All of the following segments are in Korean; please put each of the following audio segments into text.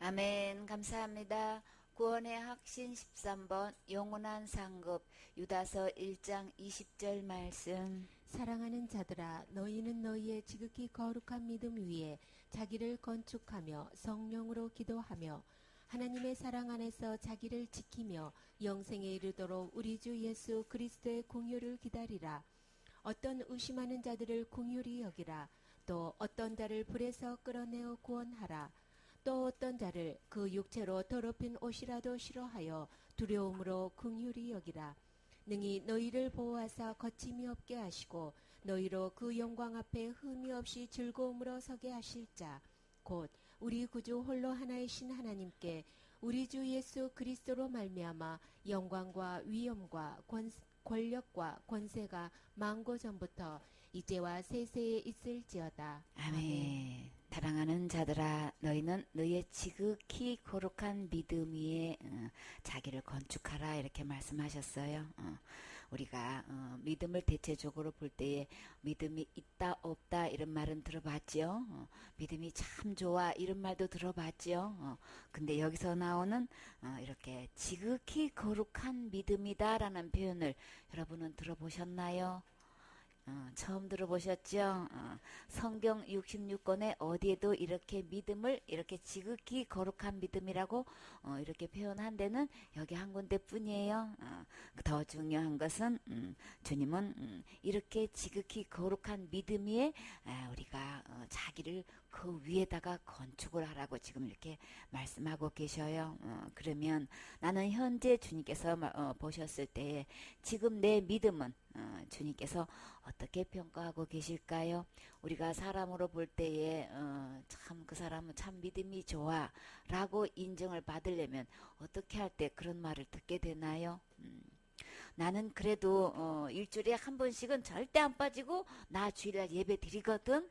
아멘. 감사합니다. 구원의 확신 13번 영원한 상급 유다서 1장 20절 말씀. 사랑하는 자들아, 너희는 너희의 지극히 거룩한 믿음 위에 자기를 건축하며 성령으로 기도하며 하나님의 사랑 안에서 자기를 지키며 영생에 이르도록 우리 주 예수 그리스도의 공효를 기다리라. 어떤 의심하는 자들을 긍휼히 여기라. 또 어떤 자를 불에서 끌어내어 구원하라. 또 어떤 자를 그 육체로 더럽힌 옷이라도 싫어하여 두려움으로 긍휼히 여기라. 능히 너희를 보호하사 거침이 없게 하시고 너희로 그 영광 앞에 흠이 없이 즐거움으로 서게 하실 자 곧 우리 구주 홀로 하나이신 하나님께 우리 주 예수 그리스도로 말미암아 영광과 위엄과 권력과 권세가 만고 전부터 이제와 세세에 있을지어다. 아멘. 사랑하는 자들아, 너희는 너희의 지극히 거룩한 믿음 위에 자기를 건축하라, 이렇게 말씀하셨어요. 우리가 믿음을 대체적으로 볼 때에 믿음이 있다 없다 이런 말은 들어봤죠. 믿음이 참 좋아 이런 말도 들어봤죠. 근데 여기서 나오는 이렇게 지극히 거룩한 믿음이다 라는 표현을 여러분은 들어보셨나요? 처음 들어보셨죠? 성경 66권에 어디에도 이렇게 믿음을 이렇게 지극히 거룩한 믿음이라고 이렇게 표현한 데는 여기 한 군데 뿐이에요. 더 중요한 것은 주님은 이렇게 지극히 거룩한 믿음 위에 우리가 자기를 그 위에다가 건축을 하라고 지금 이렇게 말씀하고 계셔요. 그러면 나는 현재 주님께서 보셨을 때에 지금 내 믿음은 주님께서 어떻게 평가하고 계실까요? 우리가 사람으로 볼 때에 참 그 사람은 참 믿음이 좋아 라고 인정을 받으려면 어떻게 할 때 그런 말을 듣게 되나요? 나는 그래도 일주일에 한 번씩은 절대 안 빠지고 나 주일날 예배 드리거든.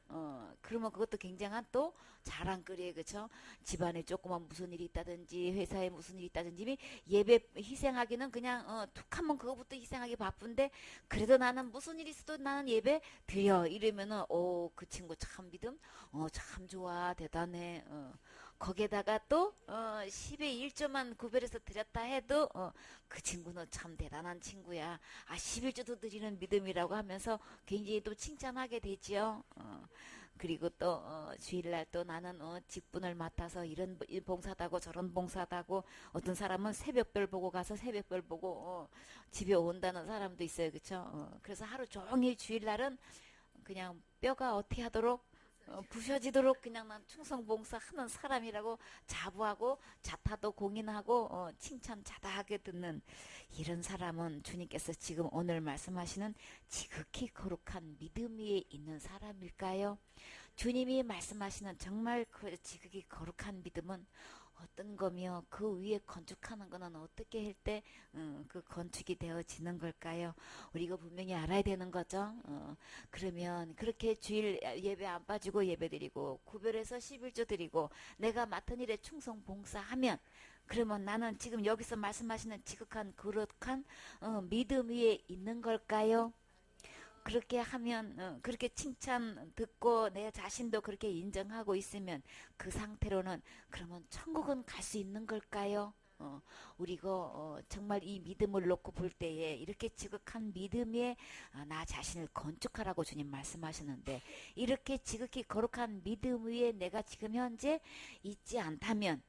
그러면 그것도 굉장한 또 자랑거리에, 그쵸? 집안에 조그만 무슨 일이 있다든지 회사에 무슨 일이 있다든지 예배 희생하기는 그냥 툭 하면 그거부터 희생하기 바쁜데 그래도 나는 무슨 일이 있어도 나는 예배 드려 이러면은 그 친구 참 믿음 참 좋아 대단해. 거기에다가 또 10의 1조만 구별해서 드렸다 해도 그 친구는 참 대단한 친구야. 11조도 드리는 믿음이라고 하면서 굉장히 또 칭찬하게 되지요. 그리고 또 주일날 또 나는 직분을 맡아서 이런 봉사다고 저런 봉사다고 어떤 사람은 새벽별 보고 가서 새벽별 보고 집에 온다는 사람도 있어요. 그쵸? 그래서 하루 종일 주일날은 그냥 뼈가 어떻게 하도록 부셔지도록 그냥 난 충성봉사하는 사람이라고 자부하고 자타도 공인하고 칭찬 자다하게 듣는 이런 사람은 주님께서 지금 오늘 말씀하시는 지극히 거룩한 믿음 위에 있는 사람일까요? 주님이 말씀하시는 정말 그 지극히 거룩한 믿음은 어떤 거며 그 위에 건축하는 거는 어떻게 할 때 그 건축이 되어지는 걸까요? 우리가 분명히 알아야 되는 거죠. 그러면 그렇게 주일 예배 안 빠지고 예배 드리고 구별해서 11조 드리고 내가 맡은 일에 충성 봉사하면 그러면 나는 지금 여기서 말씀하시는 지극한 거룩한 믿음 위에 있는 걸까요? 그렇게 하면 그렇게 칭찬 듣고 내 자신도 그렇게 인정하고 있으면 그 상태로는 그러면 천국은 갈 수 있는 걸까요? 우리가 정말 이 믿음을 놓고 볼 때에 이렇게 지극한 믿음에 나 자신을 건축하라고 주님 말씀하셨는데 이렇게 지극히 거룩한 믿음 위에 내가 지금 현재 있지 않다면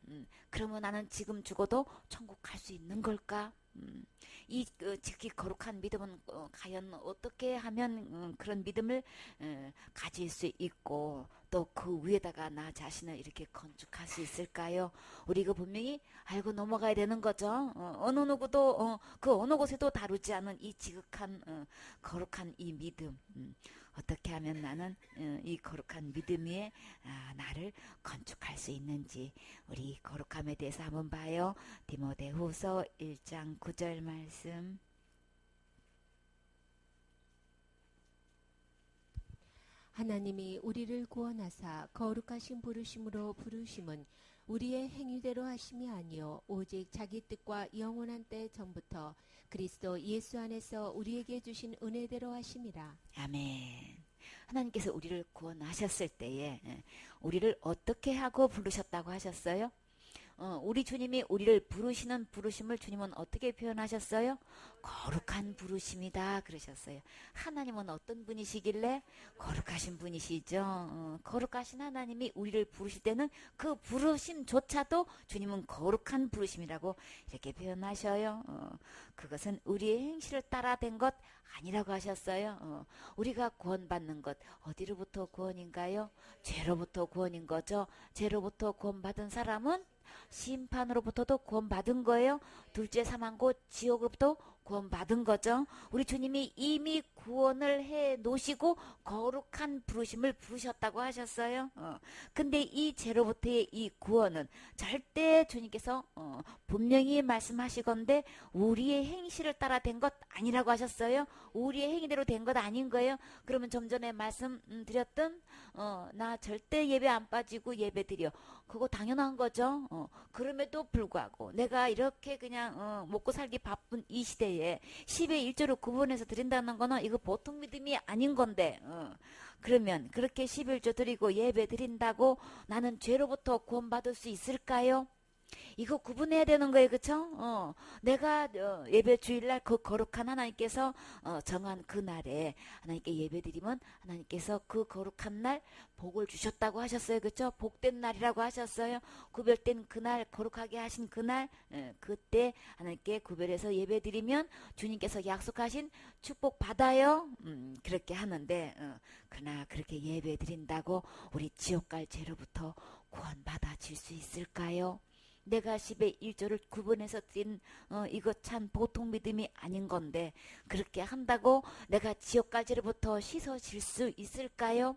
그러면 나는 지금 죽어도 천국 갈 수 있는 걸까? 이 지극히 거룩한 믿음은 과연 어떻게 하면 그런 믿음을 가질 수 있고 또 그 위에다가 나 자신을 이렇게 건축할 수 있을까요? 우리가 분명히 알고 넘어가야 되는 거죠. 어느 누구도 그 어느 곳에도 다루지 않은 이 지극한 거룩한 이 믿음 어떻게 하면 나는 이 거룩한 믿음 위에 나를 건축할 수 있는지 우리 거룩함에 대해서 한번 봐요. 디모데후서 1장 9절 말씀. 하나님이 우리를 구원하사 거룩하신 부르심으로 부르심은 우리의 행위대로 하심이 아니요 오직 자기 뜻과 영원한 때 전부터 그리스도 예수 안에서 우리에게 주신 은혜대로 하심이라. 아멘. 하나님께서 우리를 구원하셨을 때에 우리를 어떻게 하고 부르셨다고 하셨어요? 우리 주님이 우리를 부르시는 부르심을 주님은 어떻게 표현하셨어요? 거룩한 부르심이다 그러셨어요. 하나님은 어떤 분이시길래? 거룩하신 분이시죠. 거룩하신 하나님이 우리를 부르실 때는 그 부르심조차도 주님은 거룩한 부르심이라고 이렇게 표현하셔요. 그것은 우리의 행실을 따라 된 것 아니라고 하셨어요. 우리가 구원받는 것 어디로부터 구원인가요? 죄로부터 구원인 거죠. 죄로부터 구원받은 사람은 심판으로부터도 구원받은 거예요. 둘째 사망고 지옥으로부터 구원받은 거죠. 우리 주님이 이미 구원을 해 놓으시고 거룩한 부르심을 부르셨다고 하셨어요. 근데 이 죄로부터의 이 구원은 절대 주님께서 분명히 말씀하시건대 우리의 행실을 따라 된 것 아니라고 하셨어요. 우리의 행위대로 된 것 아닌 거예요. 그러면 좀 전에 말씀드렸던 나 절대 예배 안 빠지고 예배 드려. 그거 당연한 거죠. 그럼에도 불구하고 내가 이렇게 그냥 먹고 살기 바쁜 이 시대에 10의 1조를 구분해서 드린다는 거는 이거 보통 믿음이 아닌 건데 그러면 그렇게 11조 드리고 예배 드린다고 나는 죄로부터 구원받을 수 있을까요? 이거 구분해야 되는 거예요. 그쵸? 내가 예배 주일날 그 거룩한 하나님께서 정한 그 날에 하나님께 예배 드리면 하나님께서 그 거룩한 날 복을 주셨다고 하셨어요. 그쵸? 복된 날이라고 하셨어요. 구별된 그날, 거룩하게 하신 그날, 그때 하나님께 구별해서 예배 드리면 주님께서 약속하신 축복 받아요. 그렇게 하는데 그러나 그렇게 예배 드린다고 우리 지옥 갈 죄로부터 구원받아질 수 있을까요? 내가 10의 1조를 구분해서 드린 이거 참 보통 믿음이 아닌 건데 그렇게 한다고 내가 지옥까지로부터 씻어질 수 있을까요?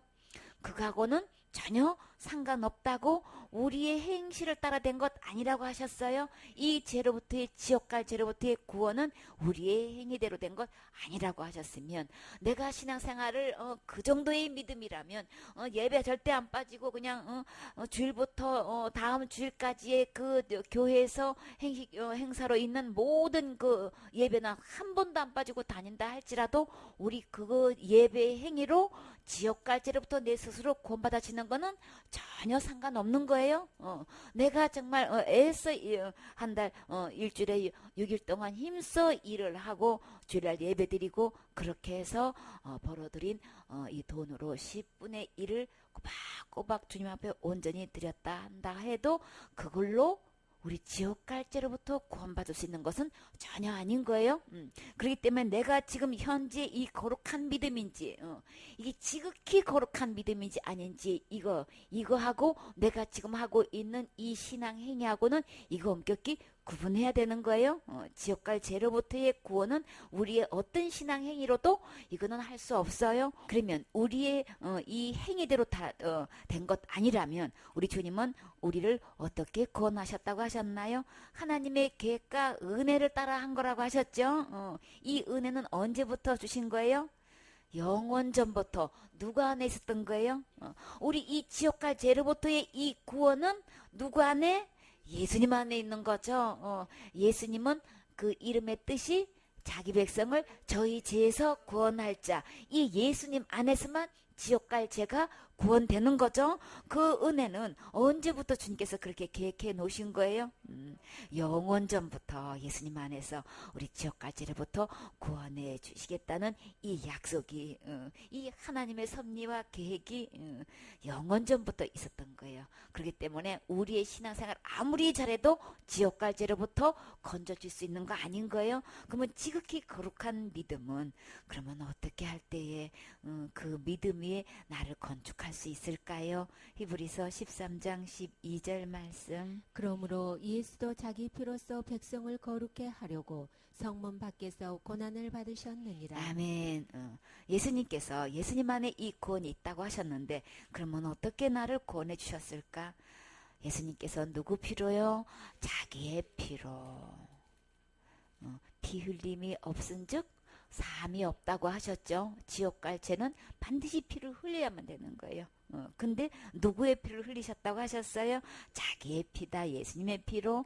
그거하고는 전혀 상관없다고 우리의 행실을 따라 된 것 아니라고 하셨어요. 이 죄로부터의 지옥갈 죄로부터의 구원은 우리의 행위대로 된 것 아니라고 하셨으면 내가 신앙생활을 그 정도의 믿음이라면 예배 절대 안 빠지고 그냥 주일부터 다음 주일까지의 그 교회에서 행사로 있는 모든 그 예배나 한 번도 안 빠지고 다닌다 할지라도 우리 그거 예배 행위로 지옥갈 죄로부터 내 스스로 구원받아지는 거는 전혀 상관없는 거예요. 내가 정말 애써 한 달 일주일에 6일 동안 힘써 일을 하고 주일날 예배드리고 그렇게 해서 벌어들인 이 돈으로 10분의 1을 꼬박꼬박 주님 앞에 온전히 드렸다 한다 해도 그걸로 우리 지옥 갈 죄로부터 구원받을 수 있는 것은 전혀 아닌 거예요. 그렇기 때문에 내가 지금 현재 이 거룩한 믿음인지 이게 지극히 거룩한 믿음인지 아닌지 이거하고 내가 지금 하고 있는 이 신앙 행위하고는 이거 엄격히 구분해야 되는 거예요. 지옥 갈 죄로부터의 구원은 우리의 어떤 신앙 행위로도 이거는 할 수 없어요. 그러면 우리의 이 행위대로 다 된 것 아니라면 우리 주님은 우리를 어떻게 구원하셨다고 하셨나요? 하나님의 계획과 은혜를 따라 한 거라고 하셨죠. 이 은혜는 언제부터 주신 거예요? 영원 전부터 누구 안에 있었던 거예요? 우리 이 지옥 갈 죄로부터의 이 구원은 누구 안에? 예수님 안에 있는 거죠. 예수님은 그 이름의 뜻이 자기 백성을 저희 죄에서 구원할 자. 이 예수님 안에서만 지옥 갈 죄가 구원되는 거죠. 그 은혜는 언제부터 주님께서 그렇게 계획해 놓으신 거예요? 영원 전부터 예수님 안에서 우리 지옥 갈 죄로부터 구원해 주시겠다는 이 약속이 이 하나님의 섭리와 계획이 영원 전부터 있었던 거예요. 그렇기 때문에 우리의 신앙생활 아무리 잘해도 지옥 갈 죄로부터 건져줄 수 있는 거 아닌 거예요. 그러면 지극히 거룩한 믿음은 그러면 어떻게 할 때에 그 믿음 위에 나를 건축할 수 있을까요? 히브리서 13장 12절 말씀. 그러므로 예수도 자기 피로써 백성을 거룩해 하려고 성문 밖에서 고난을 받으셨느니라. 아멘. 예수님께서 예수님 안에 이 구원이 있다고 하셨는데 그러면 어떻게 나를 구원해 주셨을까? 예수님께서 누구 피로요? 자기의 피로. 피 흘림이 없은즉 사함이 없다고 하셨죠. 지옥 갈 죄는 반드시 피를 흘려야만 되는 거예요. 근데 누구의 피를 흘리셨다고 하셨어요? 자기의 피다. 예수님의 피로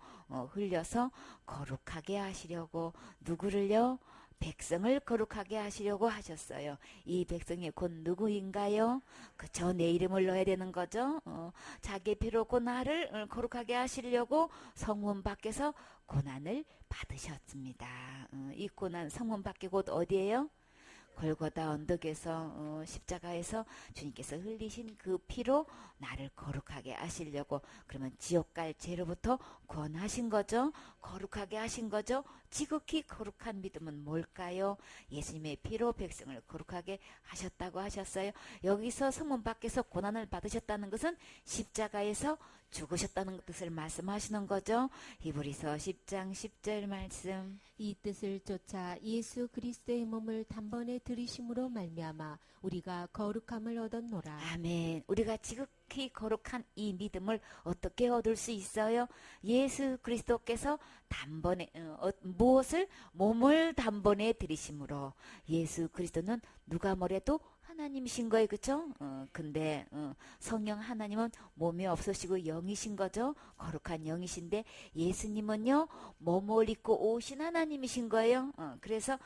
흘려서 거룩하게 하시려고 누구를요? 백성을 거룩하게 하시려고 하셨어요. 이 백성이 곧 누구인가요? 그저 내 이름을 넣어야 되는 거죠. 자기 피로 곧 나를 거룩하게 하시려고 성문 밖에서 고난을 받으셨습니다. 이 고난 성문 밖에 곧 어디예요? 골고다 언덕에서 십자가에서 주님께서 흘리신 그 피로 나를 거룩하게 하시려고, 그러면 지옥 갈 죄로부터 구원하신 거죠. 거룩하게 하신 거죠. 지극히 거룩한 믿음은 뭘까요? 예수님의 피로 백성을 거룩하게 하셨다고 하셨어요. 여기서 성문 밖에서 고난을 받으셨다는 것은 십자가에서 죽으셨다는 뜻을 말씀하시는 거죠. 히브리서 10장 10절 말씀. 이 뜻을 쫓아 예수 그리스도의 몸을 단번에 들이심으로 말미암아 우리가 거룩함을 얻었노라. 아멘. 우리가 지극히 거룩한 이 믿음을 어떻게 얻을 수 있어요? 예수 그리스도께서 단번에 무엇을? 몸을 단번에 들이심으로. 예수 그리스도는 누가 뭐래도 하나님이신 거예요. 그쵸? 근데 성령 하나님은 몸이 없으시고 영이신 거죠. 거룩한 영이신데 예수님은요 몸을 입고 오신 하나님이신 거예요. 그래서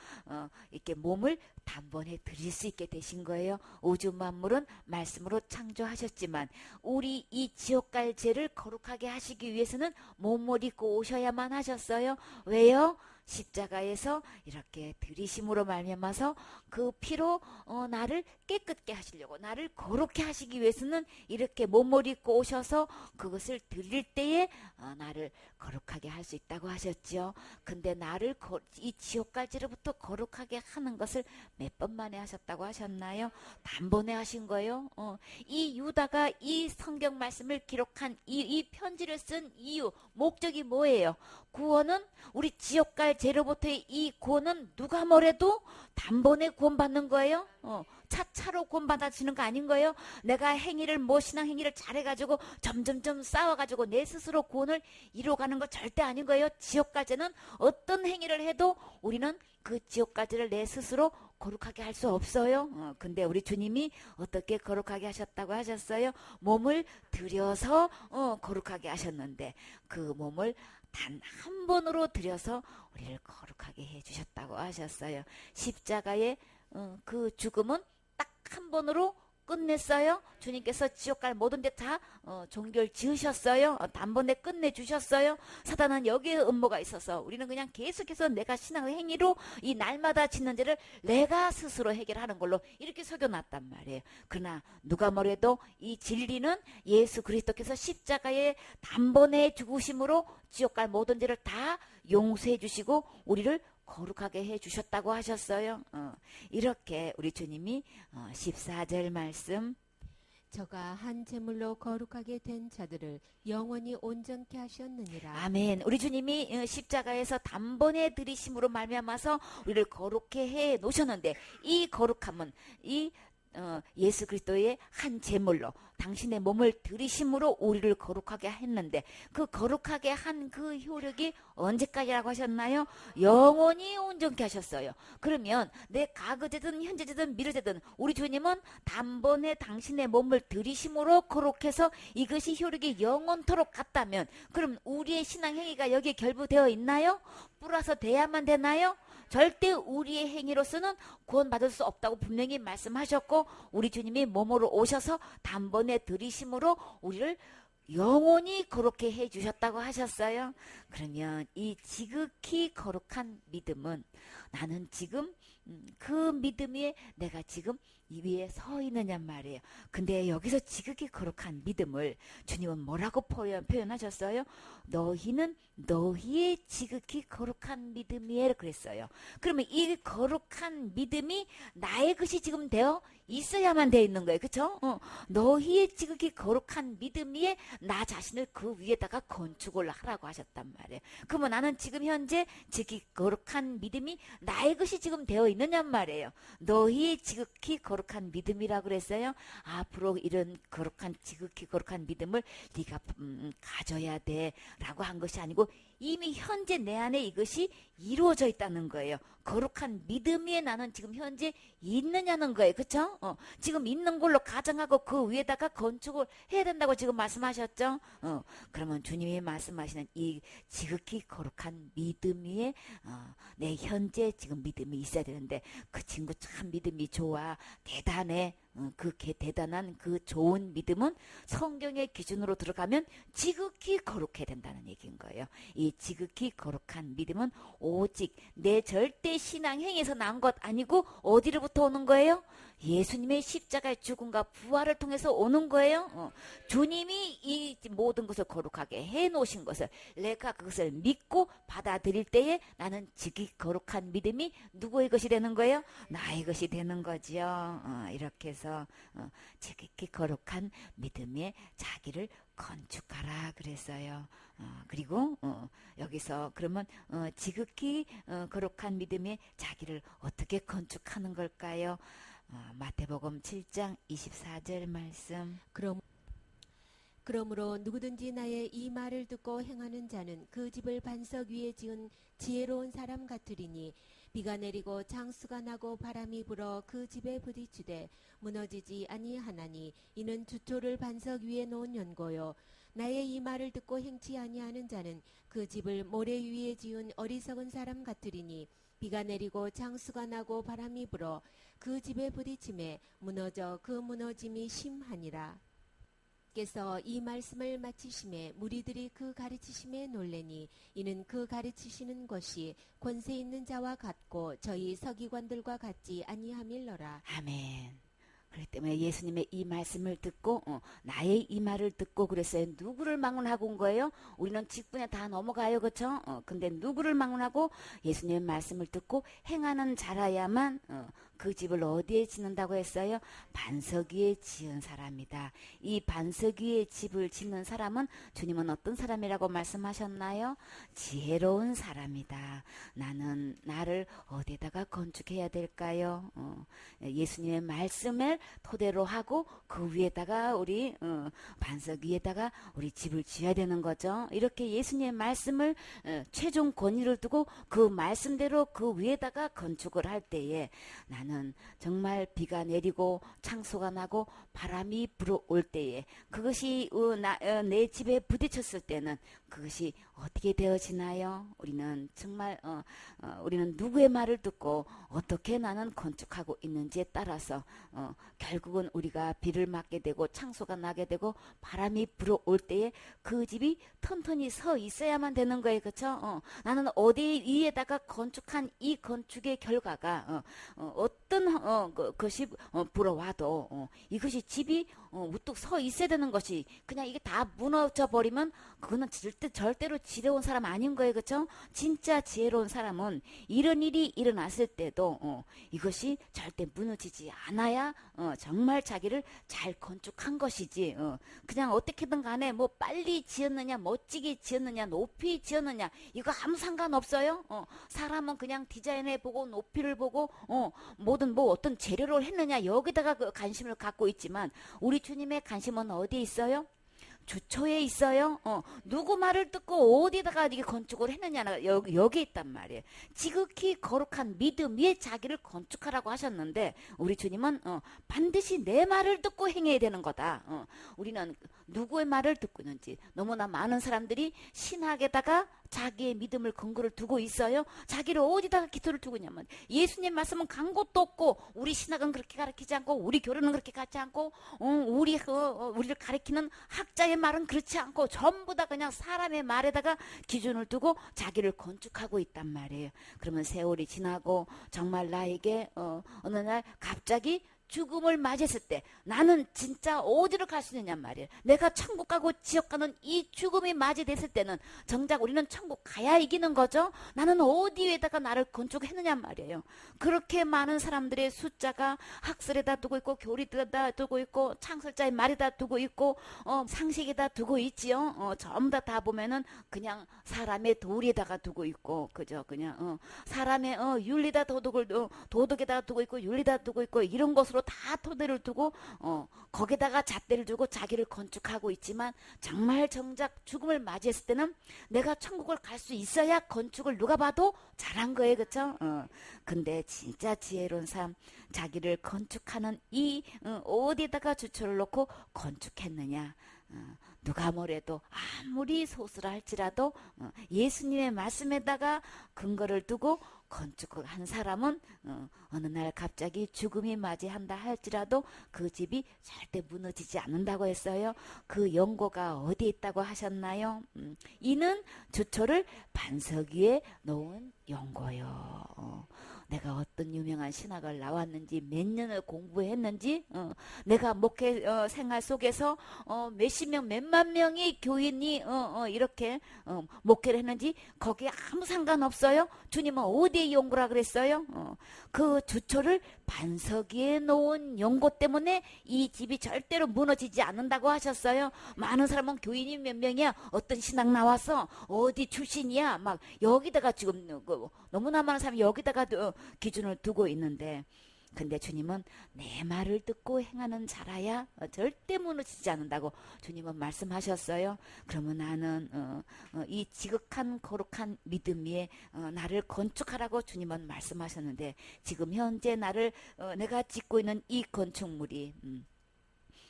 이렇게 몸을 단번에 드릴 수 있게 되신 거예요. 우주 만물은 말씀으로 창조하셨지만 우리 이 지옥 갈 죄를 거룩하게 하시기 위해서는 몸을 입고 오셔야만 하셨어요. 왜요? 십자가에서 이렇게 들이심으로 말미암아서 그 피로 나를 깨끗게 하시려고, 나를 거룩게 하시기 위해서는 이렇게 몸을 입고 오셔서 그것을 드릴 때에 나를 거룩하게 할 수 있다고 하셨죠. 근데 나를 이 지옥까지로부터 거룩하게 하는 것을 몇 번 만에 하셨다고 하셨나요? 단번에 하신 거예요. 이 유다가 이 성경 말씀을 기록한 이 편지를 쓴 이유, 목적이 뭐예요? 구원은 우리 지옥 갈 죄로부터의 이 구원은 누가 뭐래도 단번에 구원받는 거예요. 차차로 구원받아지는 거 아닌 거예요. 내가 신앙 행위를 잘해가지고 점점점 쌓아가지고 내 스스로 구원을 이루어가는 거 절대 아닌 거예요. 지옥까지는 어떤 행위를 해도 우리는 그 지옥까지를 내 스스로 거룩하게 할 수 없어요. 근데 우리 주님이 어떻게 거룩하게 하셨다고 하셨어요? 몸을 들여서 거룩하게 하셨는데 그 몸을 단 한 번으로 들여서 우리를 거룩하게 해주셨다고 하셨어요. 십자가의 그 죽음은 딱 한 번으로 끝냈어요. 주님께서 지옥 갈 모든 데 다 종결 지으셨어요. 단번에 끝내주셨어요. 사단은 여기에 음모가 있어서 우리는 그냥 계속해서 내가 신앙의 행위로 이 날마다 짓는 죄를 내가 스스로 해결하는 걸로 이렇게 속여놨단 말이에요. 그러나 누가 뭐래도 이 진리는 예수 그리스도께서 십자가에 단번에 죽으심으로 지옥 갈 모든 죄를 다 용서해 주시고 우리를 거룩하게 해주셨다고 하셨어요. 이렇게 우리 주님이 14절 말씀, 저가 한 제물로 거룩하게 된 자들을 영원히 온전케 하셨느니라. 아멘. 우리 주님이 십자가에서 단번에 들이심으로 말미암아서 우리를 거룩해 해 놓으셨는데 이 거룩함은 이 예수 그리스도의 한 제물로 당신의 몸을 들이심으로 우리를 거룩하게 했는데 그 거룩하게 한 그 효력이 언제까지라고 하셨나요? 영원히 온전케 하셨어요. 그러면 내 과거제든 현재제든 미래제든 우리 주님은 단번에 당신의 몸을 들이심으로 거룩해서 이것이 효력이 영원토록 같다면 그럼 우리의 신앙 행위가 여기에 결부되어 있나요? 뿌려서 돼야만 되나요? 절대 우리의 행위로서는 구원받을 수 없다고 분명히 말씀하셨고 우리 주님이 몸으로 오셔서 단번에 들이심으로 우리를 영원히 거룩해 해주셨다고 하셨어요. 그러면 이 지극히 거룩한 믿음은 나는 지금 그 믿음 위에 내가 지금 이 위에 서 있느냐 말이에요. 근데 여기서 지극히 거룩한 믿음을 주님은 뭐라고 표현하셨어요? 너희는 너희의 지극히 거룩한 믿음 위에 그랬어요. 그러면 이 거룩한 믿음이 나의 것이 지금 되어 있어야만 되어 있는 거예요. 그렇죠? 너희의 지극히 거룩한 믿음 위에 나 자신을 그 위에다가 건축을 하라고 하셨단 말이에요. 그러면 나는 지금 현재 지극히 거룩한 믿음이 나의 것이 지금 되어 있는 있느냐 말이에요. 너희 지극히 거룩한 믿음이라고 그랬어요. 앞으로 이런 거룩한 지극히 거룩한 믿음을 네가 가져야 돼 라고 한 것이 아니고 이미 현재 내 안에 이것이 이루어져 있다는 거예요. 거룩한 믿음이 나는 지금 현재 있느냐는 거예요. 그쵸? 지금 있는 걸로 가정하고 그 위에다가 건축을 해야 된다고 지금 말씀하셨죠? 그러면 주님이 말씀하시는 이 지극히 거룩한 믿음 위에 내 현재 지금 믿음이 있어야 되는데 그 친구 참 믿음이 좋아 대단해 그 대단한 그 좋은 믿음은 성경의 기준으로 들어가면 지극히 거룩해야 된다는 얘기인 거예요. 이 지극히 거룩한 믿음은 오직 내 절대 신앙 행위에서 난 것 아니고 어디로부터 오는 거예요? 예수님의 십자가의 죽음과 부활을 통해서 오는 거예요. 주님이 이 모든 것을 거룩하게 해놓으신 것을 내가 그것을 믿고 받아들일 때에 나는 지극히 거룩한 믿음이 누구의 것이 되는 거예요? 나의 것이 되는 거죠. 이렇게 해서 지극히 거룩한 믿음에 자기를 건축하라 그랬어요. 그리고 여기서 그러면 지극히 거룩한 믿음에 자기를 어떻게 건축하는 걸까요? 마태복음 7장 24절 말씀. 그러므로 누구든지 나의 이 말을 듣고 행하는 자는 그 집을 반석 위에 지은 지혜로운 사람 같으리니 비가 내리고 장수가 나고 바람이 불어 그 집에 부딪히되 무너지지 아니하나니 이는 주초를 반석 위에 놓은 연고요. 나의 이 말을 듣고 행치 아니하는 자는 그 집을 모래 위에 지은 어리석은 사람 같으리니 비가 내리고 장수가 나고 바람이 불어 그 집에 부딪힘에 무너져 그 무너짐이 심하니라. 께서 이 말씀을 마치심에 무리들이 그 가르치심에 놀래니 이는 그 가르치시는 것이 권세 있는 자와 같고 저희 서기관들과 같지 아니함일러라. 아멘. 그렇기 때문에 예수님의 이 말씀을 듣고 나의 이 말을 듣고 그랬어요. 누구를 망언하고 온 거예요? 우리는 직분에 다 넘어가요. 그렇죠? 근데 누구를 망언하고 예수님의 말씀을 듣고 행하는 자라야만 그 집을 어디에 짓는다고 했어요? 반석 위에 지은 사람이다. 이 반석 위에 집을 짓는 사람은 주님은 어떤 사람이라고 말씀하셨나요? 지혜로운 사람이다. 나는 나를 어디에다가 건축해야 될까요? 예수님의 말씀을 토대로 하고 그 위에다가 우리 반석 위에다가 우리 집을 지어야 되는 거죠. 이렇게 예수님의 말씀을 최종 권위를 두고 그 말씀대로 그 위에다가 건축을 할 때에 나는 정말 비가 내리고 창소가 나고 바람이 불어올 때에 그것이 내 집에 부딪혔을 때는 그것이 어떻게 되어지나요? 우리는 정말 우리는 누구의 말을 듣고 어떻게 나는 건축하고 있는지에 따라서 결국은 우리가 비를 맞게 되고 창소가 나게 되고 바람이 불어올 때에 그 집이 튼튼히 서 있어야만 되는 거예요. 그렇죠? 나는 어디 위에다가 건축한 이 건축의 결과가 어떤 것이 불어와도 이것이 집이 우뚝 서 있어야 되는 것이 그냥 이게 다 무너져 버리면 그거는 절대로 지혜로운 사람 아닌 거예요. 그렇죠? 진짜 지혜로운 사람은 이런 일이 일어났을 때도 이것이 절대 무너지지 않아야 정말 자기를 잘 건축한 것이지 그냥 어떻게든 간에 뭐 빨리 지었느냐 멋지게 지었느냐 높이 지었느냐 이거 아무 상관없어요. 사람은 그냥 디자인해 보고 높이를 보고 뭐든 뭐 어떤 재료를 했느냐 여기다가 그 관심을 갖고 있지만 우리 주님의 관심은 어디에 있어요? 주초에 있어요. 누구 말을 듣고 어디다가 이게 건축을 했느냐가 여기 있단 말이에요. 지극히 거룩한 믿음 위에 자기를 건축하라고 하셨는데 우리 주님은 반드시 내 말을 듣고 행해야 되는 거다. 우리는 누구의 말을 듣고 있는지 너무나 많은 사람들이 신학에다가 자기의 믿음을 근거를 두고 있어요. 자기를 어디다가 기초를 두고 있냐면 예수님 말씀은 간 곳도 없고 우리 신학은 그렇게 가르치지 않고 우리 교류는 그렇게 가르치지 않고 우리를 가르치는 학자의 말은 그렇지 않고 전부 다 그냥 사람의 말에다가 기준을 두고 자기를 건축하고 있단 말이에요. 그러면 세월이 지나고 정말 나에게 어느 날 갑자기 죽음을 맞이했을 때 나는 진짜 어디로 갈 수 있느냐 말이에요. 내가 천국 가고 지옥 가는 이 죽음이 맞이됐을 때는 정작 우리는 천국 가야 이기는 거죠. 나는 어디에다가 나를 건축했느냐 말이에요. 그렇게 많은 사람들의 숫자가 학설에다 두고 있고 교리에다 두고 있고 창설자의 말에다 두고 있고 상식에다 두고 있지요. 전부 다 보면은 그냥 사람의 도리에다가 두고 있고 그죠. 그냥 사람의 윤리다 도덕에다가 두고 있고 윤리다 두고 있고 이런 것으로 다 토대를 두고 거기다가 잣대를 두고 자기를 건축하고 있지만 정말 정작 죽음을 맞이했을 때는 내가 천국을 갈 수 있어야 건축을 누가 봐도 잘한 거예요. 그쵸? 근데 진짜 지혜로운 사람 자기를 건축하는 이 어디에다가 주초를 놓고 건축했느냐. 누가 뭐래도 아무리 소수라 할지라도 예수님의 말씀에다가 근거를 두고 건축을 한 사람은 어느 날 갑자기 죽음이 맞이한다 할지라도 그 집이 절대 무너지지 않는다고 했어요. 그 연고가 어디에 있다고 하셨나요? 이는 주초를 반석 위에 놓은 연고요. 내가 어떤 유명한 신학을 나왔는지 몇 년을 공부했는지 내가 목회 생활 속에서 몇십 명 몇만 명의 교인이 이렇게 목회를 했는지 거기에 아무 상관없어요. 주님은 어디에 연고라 그랬어요? 그 주초를 반석 위에 놓은 연고 때문에 이 집이 절대로 무너지지 않는다고 하셨어요. 많은 사람은 교인이 몇 명이야, 어떤 신학 나와서 어디 출신이야, 막 여기다가 지금 너무나 많은 사람이 여기다가 기준을 두고 있는데, 근데 주님은 내 말을 듣고 행하는 자라야 절대 무너지지 않는다고 주님은 말씀하셨어요. 그러면 나는 이 지극한 거룩한 믿음 위에 나를 건축하라고 주님은 말씀하셨는데, 지금 현재 나를 내가 짓고 있는 이 건축물이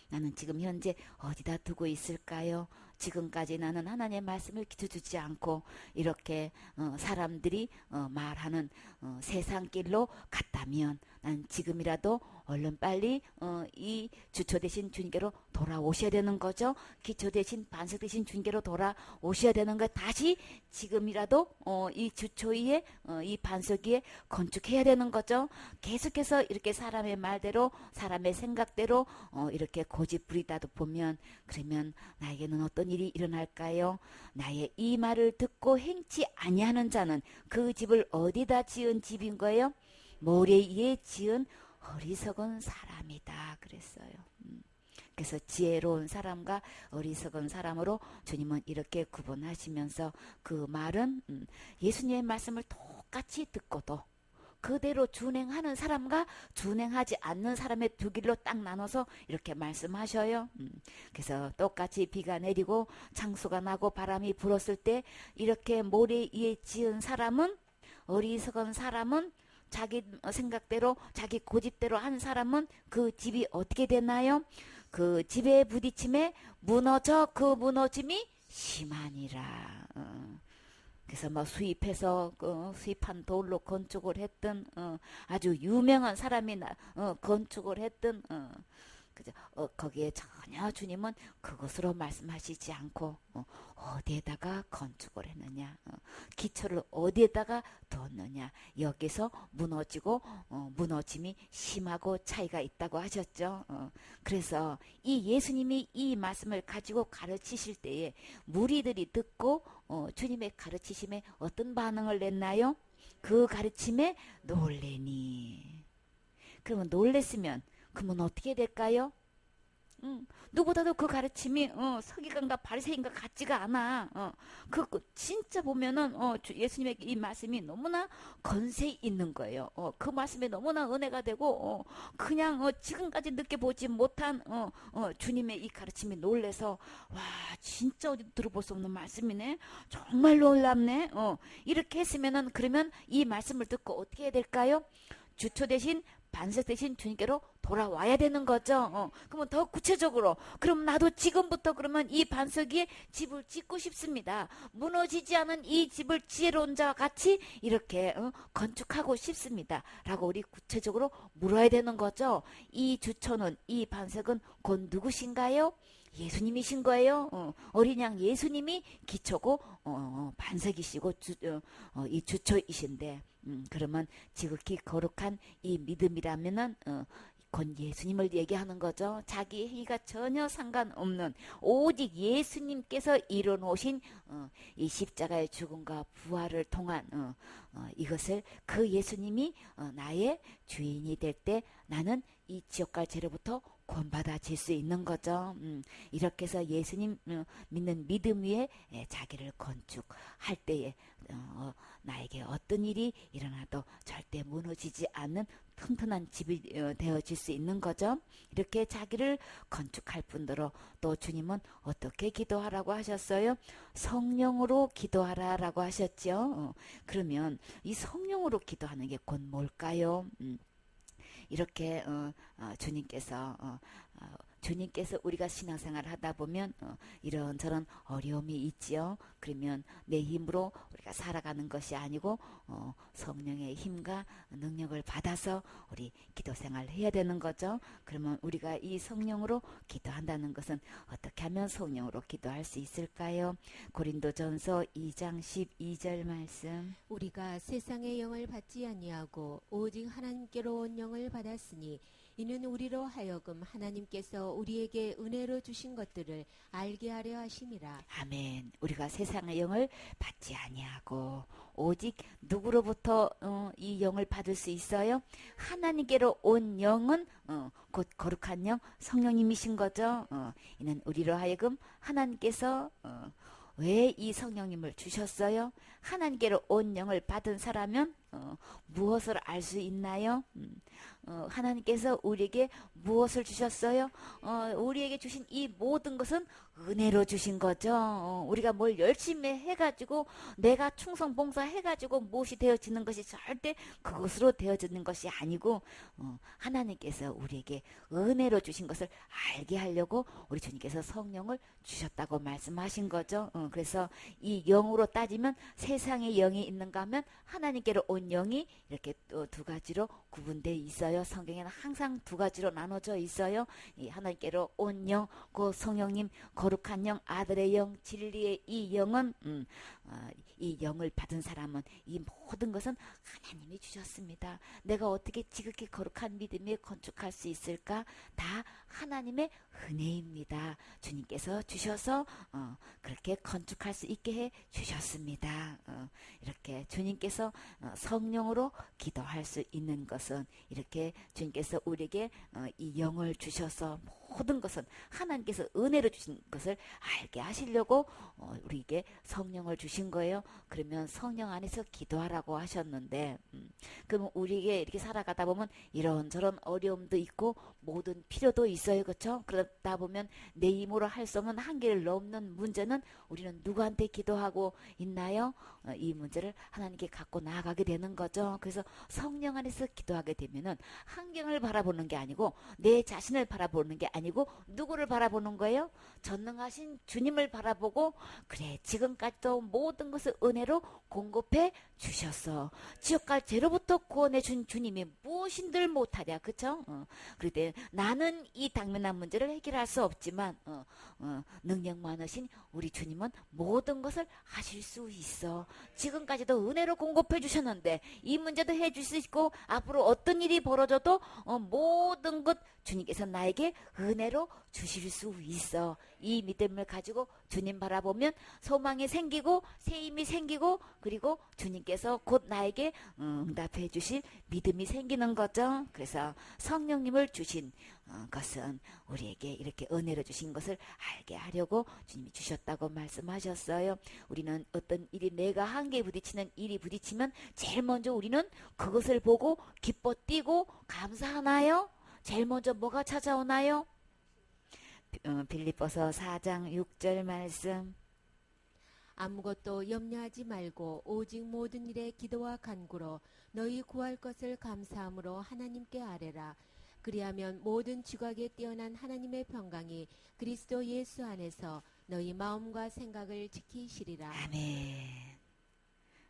나는 지금 현재 어디다 두고 있을까요? 지금까지 나는 하나님의 말씀을 기초두지 않고 이렇게 사람들이 말하는 세상 길로 갔다면 난 지금이라도 얼른 빨리 이 주초 되신 주님께로 돌아오셔야 되는 거죠. 기초 되신 반석 되신 주님께로 돌아오셔야 되는 거, 다시 지금이라도 이 주초 위에 이 반석 위에 건축해야 되는 거죠. 계속해서 이렇게 사람의 말대로 사람의 생각대로 이렇게 고집 부리다 보면, 그러면 나에게는 어떤 일이 일어날까요? 나의 이 말을 듣고 행치 아니하는 자는 그 집을 어디다 지은 집인 거예요? 모래 위에 지은 어리석은 사람이다 그랬어요. 그래서 지혜로운 사람과 어리석은 사람으로 주님은 이렇게 구분하시면서, 그 말은 예수님의 말씀을 똑같이 듣고도 그대로 준행하는 사람과 준행하지 않는 사람의 두 길로 딱 나눠서 이렇게 말씀하셔요. 그래서 똑같이 비가 내리고 창수가 나고 바람이 불었을 때 이렇게 모래 위에 지은 사람은, 어리석은 사람은, 자기 생각대로 자기 고집대로 한 사람은 그 집이 어떻게 되나요? 그 집에 부딪힘에 무너져 그 무너짐이 심하니라. 그래서 뭐 수입해서 수입한 돌로 건축을 했든 아주 유명한 사람이 건축을 했든 그죠? 거기에 전혀 주님은 그것으로 말씀하시지 않고 어디에다가 건축을 했느냐, 기초를 어디에다가 뒀느냐, 여기서 무너지고 무너짐이 심하고 차이가 있다고 하셨죠. 그래서 이 예수님이 이 말씀을 가지고 가르치실 때에 무리들이 듣고 주님의 가르치심에 어떤 반응을 냈나요? 그 가르침에 놀래니. 그러면 놀랬으면 그러면 어떻게 될까요? 누구보다도 그 가르침이 서기관과 바리새인과 같지가 않아. 진짜 보면은 예수님의 이 말씀이 너무나 건세 있는 거예요. 그 말씀이 너무나 은혜가 되고 그냥 지금까지 느껴보지 못한 주님의 이 가르침이 놀래서, 와, 진짜 어디도 들어볼 수 없는 말씀이네. 정말 놀랍네. 이렇게 했으면은, 그러면 이 말씀을 듣고 어떻게 해야 될까요? 주초 대신 반석 대신 주님께로 돌아와야 되는 거죠. 그러면 더 구체적으로, 그럼 나도 지금부터 그러면 이 반석 위에 집을 짓고 싶습니다. 무너지지 않은 이 집을 지혜로운 자와 같이 이렇게 건축하고 싶습니다. 라고 우리 구체적으로 물어야 되는 거죠. 이 주초는, 이 반석은 곧 누구신가요? 예수님이신 거예요. 어린 양 예수님이 기초고 반석이시고 이 주초이신데, 그러면 지극히 거룩한 이 믿음이라면은 곧 예수님을 얘기하는 거죠. 자기 행위가 전혀 상관없는 오직 예수님께서 이뤄놓으신 이 십자가의 죽음과 부활을 통한 이것을 그 예수님이 나의 주인이 될 때 나는 이 지옥 갈 죄로부터 구원받아질 수 있는 거죠. 이렇게 해서 예수님 믿는 믿음 위에 자기를 건축할 때에 나에게 어떤 일이 일어나도 절대 무너지지 않는 튼튼한 집이 되어질 수 있는 거죠. 이렇게 자기를 건축할 뿐더러 또 주님은 어떻게 기도하라고 하셨어요? 성령으로 기도하라라고 하셨죠. 그러면 이 성령으로 기도하는 게 곧 뭘까요? 이렇게 주님께서 우리가 신앙생활을 하다 보면 이런저런 어려움이 있지요. 그러면 내 힘으로 우리가 살아가는 것이 아니고 성령의 힘과 능력을 받아서 우리 기도생활을 해야 되는 거죠. 그러면 우리가 이 성령으로 기도한다는 것은 어떻게 하면 성령으로 기도할 수 있을까요? 고린도전서 2장 12절 말씀. 우리가 세상의 영을 받지 아니하고 오직 하나님께로 온 영을 받았으니 이는 우리로 하여금 하나님께서 우리에게 은혜로 주신 것들을 알게 하려 하심이라. 아멘. 우리가 세상의 영을 받지 아니하고 오직 누구로부터 이 영을 받을 수 있어요? 하나님께로 온 영은 곧 거룩한 영 성령님이신 거죠. 이는 우리로 하여금 하나님께서 왜 이 성령님을 주셨어요? 하나님께로 온 영을 받은 사람은 무엇을 알 수 있나요? 하나님께서 우리에게 무엇을 주셨어요? 우리에게 주신 이 모든 것은 은혜로 주신 거죠. 우리가 뭘 열심히 해가지고 내가 충성 봉사해가지고 무엇이 되어지는 것이 절대 그것으로 되어지는 것이 아니고 하나님께서 우리에게 은혜로 주신 것을 알게 하려고 우리 주님께서 성령을 주셨다고 말씀하신 거죠. 그래서 이 영으로 따지면 세상의 영이 있는가 하면 하나님께로 온 영이 이렇게 또 두 가지로 구분되어 있어요. 성경에는 항상 두 가지로 나눠져 있어요. 이 하나님께로 온 영, 그 성령님, 거룩한 영, 아들의 영, 진리의 이 영은 이 영을 받은 사람은 이 모든 것은 하나님이 주셨습니다. 내가 어떻게 지극히 거룩한 믿음에 건축할 수 있을까? 다 하나님의 은혜입니다. 주님께서 주셔서 그렇게 건축할 수 있게 해 주셨습니다. 이렇게 주님께서 성령으로 기도할 수 있는 것은 이렇게 주님께서 우리에게 이 영을 주셔서 모든 것은 하나님께서 은혜로 주신 것을 알게 하시려고 우리에게 성령을 주신 거예요. 그러면 성령 안에서 기도하라고 하셨는데 그러면 우리에게 이렇게 살아가다 보면 이런저런 어려움도 있고 모든 필요도 있어요. 그렇죠? 그러다 보면 내 힘으로 할 수 없는 한계를 넘는 문제는 우리는 누구한테 기도하고 있나요? 이 문제를 하나님께 갖고 나아가게 되는 거죠. 그래서 성령 안에서 기도하게 되면은 환경을 바라보는 게 아니고 내 자신을 바라보는 게 아니고 누구를 바라보는 거예요? 전능하신 주님을 바라보고 그래 지금까지도 모든 것을 은혜로 공급해 주셨어. 지옥 갈 죄로부터 구원해 준 주님이 무엇인들 못하랴. 그쵸? 그럴 때 나는 이 당면한 문제를 해결할 수 없지만 능력 많으신 우리 주님은 모든 것을 하실 수 있어. 지금까지도 은혜로 공급해 주셨는데 이 문제도 해줄 수 있고 앞으로 어떤 일이 벌어져도 모든 것 주님께서 나에게 은혜로 주실 수 있어. 이 믿음을 가지고 주님 바라보면 소망이 생기고 새 힘이 생기고 그리고 주님께서 곧 나에게 응답해 주실 믿음이 생기는 거죠. 그래서 성령님을 주신 것은 우리에게 이렇게 은혜로 주신 것을 알게 하려고 주님이 주셨다고 말씀하셨어요. 우리는 어떤 일이 내가 한계에 부딪히는 일이 부딪히면 제일 먼저 우리는 그것을 보고 기뻐 뛰고 감사하나요? 제일 먼저 뭐가 찾아오나요? 빌립보서 4장 6절 말씀. 아무것도 염려하지 말고 오직 모든 일에 기도와 간구로 너희 구할 것을 감사함으로 하나님께 아뢰라. 그리하면 모든 지각에 뛰어난 하나님의 평강이 그리스도 예수 안에서 너희 마음과 생각을 지키시리라. 아멘.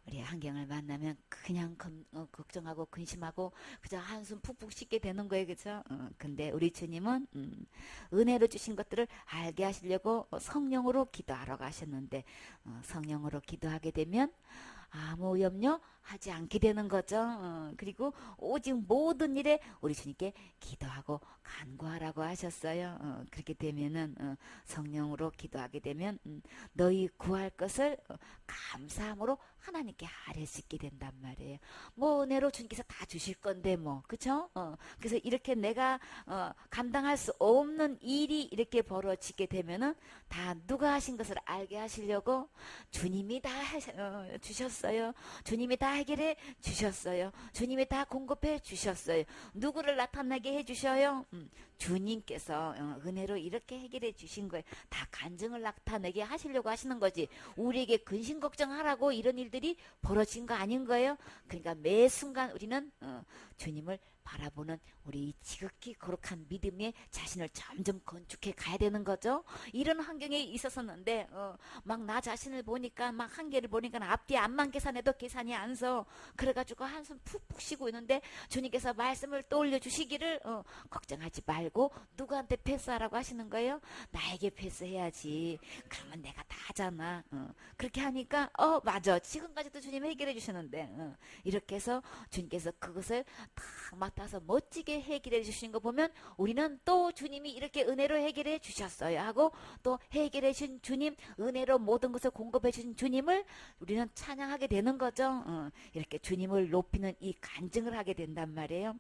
우리 환경을 만나면 그냥 걱정하고 근심하고 그저 한숨 푹푹 씻게 되는 거예요. 그죠? 근데 우리 주님은 은혜로 주신 것들을 알게 하시려고 성령으로 기도하러 가셨는데 성령으로 기도하게 되면 아무 염려하지 않게 되는 거죠. 그리고 오직 모든 일에 우리 주님께 기도하고 간구하라고 하셨어요. 그렇게 되면은 성령으로 기도하게 되면 너희 구할 것을 감사함으로 하나님께 아뢰 수 있게 된단 말이에요. 뭐 은혜로 주님께서 다 주실 건데 뭐 그쵸? 그래서 이렇게 내가 감당할 수 없는 일이 이렇게 벌어지게 되면은 다 누가 하신 것을 알게 하시려고 주님이 다 주셨어요. 주님이 다 해결해 주셨어요. 주님이 다 공급해 주셨어요. 누구를 나타나게 해 주셔요? 주님께서 은혜로 이렇게 해결해 주신 거예요. 다 간증을 나타내게 하시려고 하시는 거지. 우리에게 근심 걱정하라고 이런 일들이 벌어진 거 아닌 거예요. 그러니까 매 순간 우리는 주님을 바라보는 우리 지극히 거룩한 믿음의 자신을 점점 건축해 가야 되는 거죠. 이런 환경에 있었었는데 막 나 자신을 보니까 막 한계를 보니까 앞뒤 앞만 계산해도 계산이 안 서. 그래가지고 한숨 푹푹 쉬고 있는데 주님께서 말씀을 떠올려 주시기를 걱정하지 말고 누구한테 패스하라고 하시는 거예요? 나에게 패스해야지. 그러면 내가 다 하잖아. 그렇게 하니까 맞아. 지금까지도 주님 해결해 주시는데 이렇게 해서 주님께서 그것을 딱 맡아서 멋지게 해결해 주신 거 보면 우리는 또 주님이 이렇게 은혜로 해결해 주셨어요 하고 또 해결해 주신 주님, 은혜로 모든 것을 공급해 주신 주님을 우리는 찬양하게 되는 거죠. 이렇게 주님을 높이는 이 간증을 하게 된단 말이에요.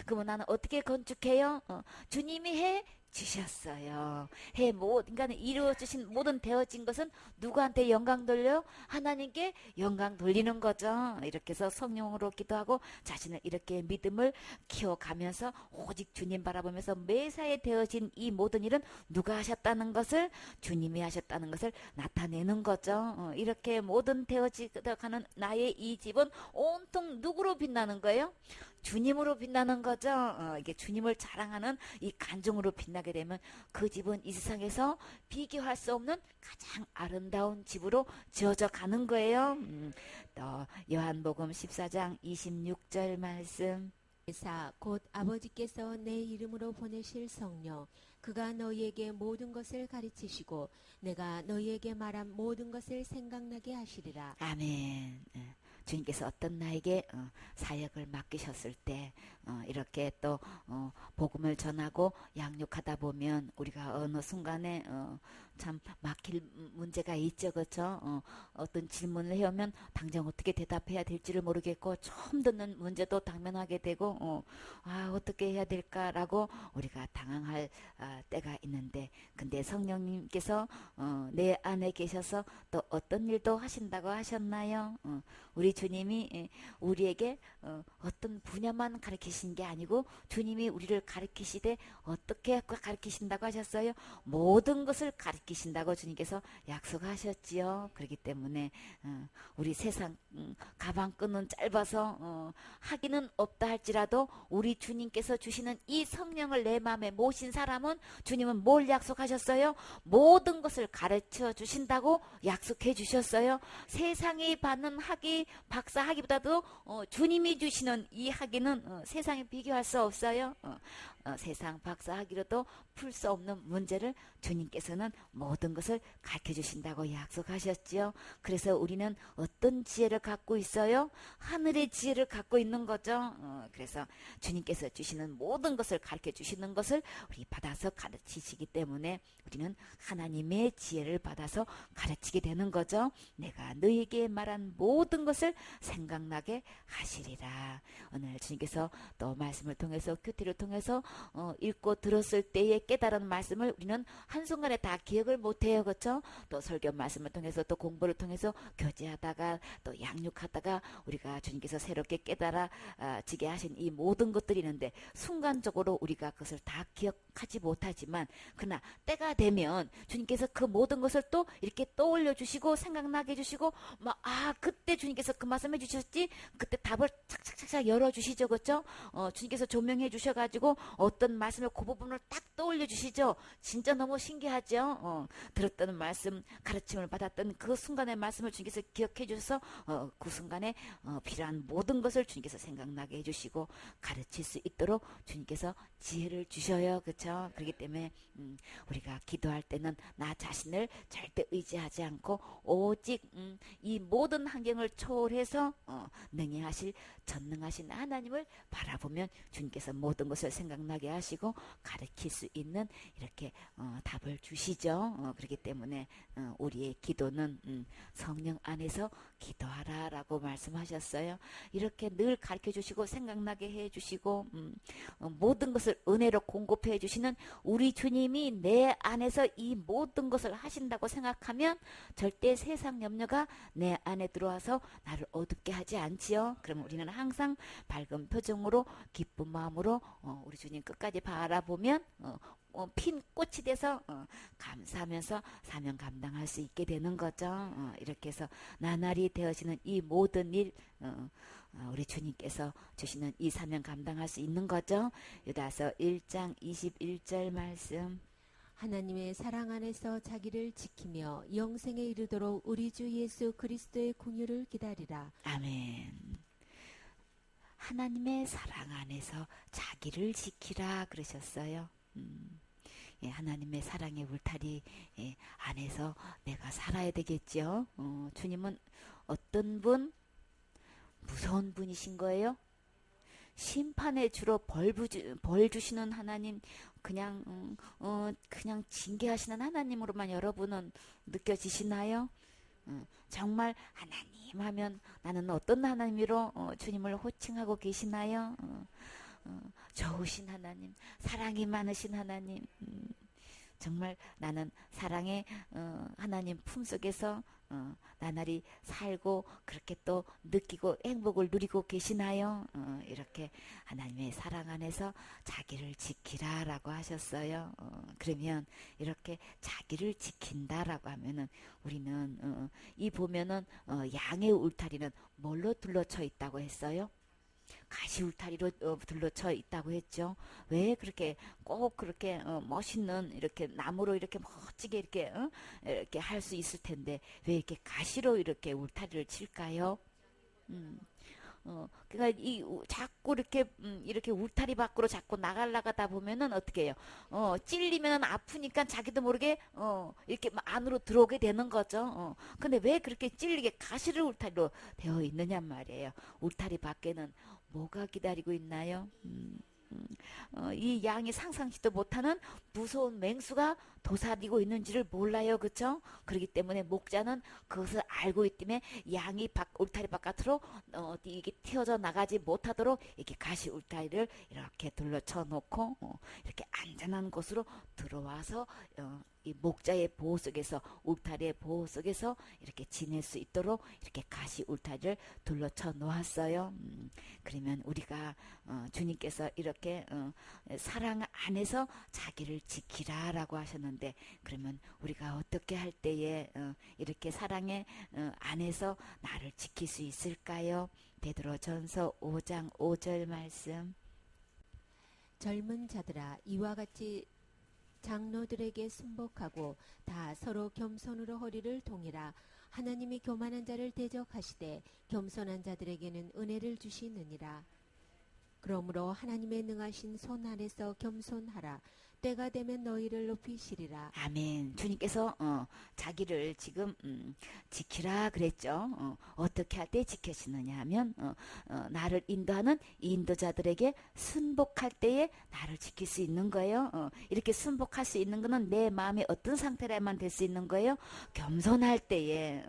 그러면 나는 어떻게 건축해요? 주님이 해 주셨어요. 인간이 이루어주신 모든 되어진 것은 누구한테 영광 돌려요? 하나님께 영광 돌리는 거죠. 이렇게 해서 성령으로 기도하고 자신을 이렇게 믿음을 키워가면서 오직 주님 바라보면서 매사에 되어진 이 모든 일은 누가 하셨다는 것을 주님이 하셨다는 것을 나타내는 거죠. 이렇게 모든 되어지가는 나의 이 집은 온통 누구로 빛나는 거예요? 주님으로 빛나는 거죠. 이게 주님을 자랑하는 이 간증으로 빛나게 되면 그 집은 이 세상에서 비교할 수 없는 가장 아름다운 집으로 지어져 가는 거예요. 또 요한복음 14장 26절 말씀. 곧 아버지께서 내 이름으로 보내실 성령 그가 너희에게 모든 것을 가르치시고 내가 너희에게 말한 모든 것을 생각나게 하시리라. 아멘. 주님께서 어떤 나에게 사역을 맡기셨을 때 이렇게 또 복음을 전하고 양육하다 보면 우리가 어느 순간에 참 막힐 문제가 있죠. 그렇죠? 어떤 질문을 해오면 당장 어떻게 대답해야 될지를 모르겠고 처음 듣는 문제도 당면하게 되고 어떻게 해야 될까라고 우리가 당황할 때가 있는데 근데 성령님께서 내 안에 계셔서 또 어떤 일도 하신다고 하셨나요? 우리 주님이 우리에게 어떤 분야만 가르치신 게 아니고 주님이 우리를 가르치시되 어떻게 가르치신다고 하셨어요? 모든 것을 가르치신다고 주님께서 약속하셨지요. 그렇기 때문에 우리 세상 가방끈은 짧아서 하기는 없다 할지라도 우리 주님께서 주시는 이 성령을 내 마음에 모신 사람은 주님은 뭘 약속하셨어요? 모든 것을 가르쳐 주신다고 약속해 주셨어요. 세상이 받는 학위 박사 학위보다도 주님이 주시는 이 학위는 세상에 비교할 수 없어요. 세상 박사 학위로도 풀 수 없는 문제를 주님께서는 모든 것을 가르쳐 주신다고 약속하셨지요. 그래서 우리는 어떤 지혜를 갖고 있어요? 하늘의 지혜를 갖고 있는 거죠. 그래서 주님께서 주시는 모든 것을 가르쳐 주시는 것을 우리 받아서 가르치시기 때문에 우리는 하나님의 지혜를 받아서 가르치게 되는 거죠. 내가 너희에게 말한 모든 것을 생각나게 하시리라. 오늘 주님께서 또 말씀을 통해서 큐티를 통해서 읽고 들었을 때의 깨달은 말씀을 우리는 한순간에 다 기억을 못해요. 그렇죠? 또 설교 말씀을 통해서 또 공부를 통해서 교제하다가 또 양육하다가 우리가 주님께서 새롭게 깨달아지게 하신 이 모든 것들이 있는데 순간적으로 우리가 그것을 다 기억하지 못하지만 그러나 때가 되면 주님께서 그 모든 것을 또 이렇게 떠올려 주시고 생각나게 해주시고 그때 주님께서 그 말씀 해주셨지 그때 답을 착착착착 열어주시죠. 그렇죠? 주님께서 조명해 주셔가지고 어떤 말씀을 그 부분을 딱 떠올려 주시죠. 진짜 너무 신기하죠. 들었던 말씀, 가르침을 받았던 그 순간의 말씀을 주님께서 기억해 주셔서 그 순간에 필요한 모든 것을 주님께서 생각나게 해주시고 가르칠 수 있도록 주님께서 지혜를 주셔요. 그렇죠? 그렇기 때문에 우리가 기도할 때는 나 자신을 절대 의지하지 않고 오직 이 모든 환경을 초월해서 능히 하실 전능하신 하나님을 바라보면 주님께서 모든 것을 생각나게 하시고 가르칠 수 있는 이렇게 답을 주시죠. 그렇기 때문에 우리의 기도는 성령 안에서 기도하라 라고 말씀하셨어요. 이렇게 늘 가르쳐 주시고 생각나게 해 주시고 모든 것을 은혜로 공급해 주시는 우리 주님이 내 안에서 이 모든 것을 하신다고 생각하면 절대 세상 염려가 내 안에 들어와서 나를 어둡게 하지 않지요. 그럼 우리는 항상 밝은 표정으로 기쁜 마음으로 우리 주님 끝까지 바라보면 핀 꽃이 돼서 감사하면서 사명 감당할 수 있게 되는 거죠. 이렇게 해서 나날이 되어지는 이 모든 일 우리 주님께서 주시는 이 사명 감당할 수 있는 거죠. 유다서 1장 21절 말씀. 하나님의 사랑 안에서 자기를 지키며 영생에 이르도록 우리 주 예수 그리스도의 긍휼을 기다리라. 아멘. 하나님의 사랑 안에서 자기를 지키라 그러셨어요. 예, 하나님의 사랑의 울타리 안에서 내가 살아야 되겠죠. 주님은 어떤 분? 무서운 분이신 거예요. 심판의 주로 벌 주시는 하나님, 그냥 징계하시는 하나님으로만 여러분은 느껴지시나요? 정말 하나님 하면 나는 어떤 하나님으로 주님을 호칭하고 계시나요? 좋으신 하나님, 사랑이 많으신 하나님, 정말 나는 사랑의 하나님 품속에서 나날이 살고 그렇게 또 느끼고 행복을 누리고 계시나요? 이렇게 하나님의 사랑 안에서 자기를 지키라 라고 하셨어요. 그러면 이렇게 자기를 지킨다라고 하면은 우리는 이 보면은 양의 울타리는 뭘로 둘러쳐 있다고 했어요? 가시 울타리로 둘러쳐 있다고 했죠. 왜 그렇게 꼭 그렇게 멋있는 이렇게 나무로 이렇게 멋지게 이렇게 할 수 있을 텐데 왜 이렇게 가시로 이렇게 울타리를 칠까요? 그러니까 자꾸 이렇게 울타리 밖으로 자꾸 나가다 보면은 어떻게 해요? 찔리면 아프니까 자기도 모르게 이렇게 안으로 들어오게 되는 거죠. 근데 왜 그렇게 찔리게 가시를 울타리로 되어 있느냐 말이에요. 울타리 밖에는 뭐가 기다리고 있나요? 이 양이 상상치도 못하는 무서운 맹수가 도사리고 있는지를 몰라요. 그렇죠? 그렇기 때문에 목자는 그것을 알고 있기 때문에 양이 울타리 바깥으로 이게 튀어져 나가지 못하도록 이렇게 가시 울타리를 이렇게 둘러쳐 놓고 이렇게 안전한 곳으로 들어와서 이 목자의 보호 속에서 울타리의 보호 속에서 이렇게 지낼 수 있도록 이렇게 가시 울타리를 둘러쳐 놓았어요. 그러면 우리가 주님께서 이렇게 사랑 안에서 자기를 지키라라고 하셨는데 그러면 우리가 어떻게 할 때에 이렇게 사랑의 안에서 나를 지킬 수 있을까요? 베드로전서 5장 5절 말씀. 젊은 자들아 이와 같이 장로들에게 순복하고 다 서로 겸손으로 허리를 동이라. 하나님이 교만한 자를 대적하시되 겸손한 자들에게는 은혜를 주시느니라. 그러므로 하나님의 능하신 손 안에서 겸손하라. 때가 되면 너희를 높이시리라. 아멘. 주님께서 자기를 지금 지키라 그랬죠. 어떻게 할 때 지켜지느냐 하면 나를 인도하는 인도자들에게 순복할 때에 나를 지킬 수 있는 거예요. 이렇게 순복할 수 있는 것은 내 마음이 어떤 상태라만 될 수 있는 거예요. 겸손할 때에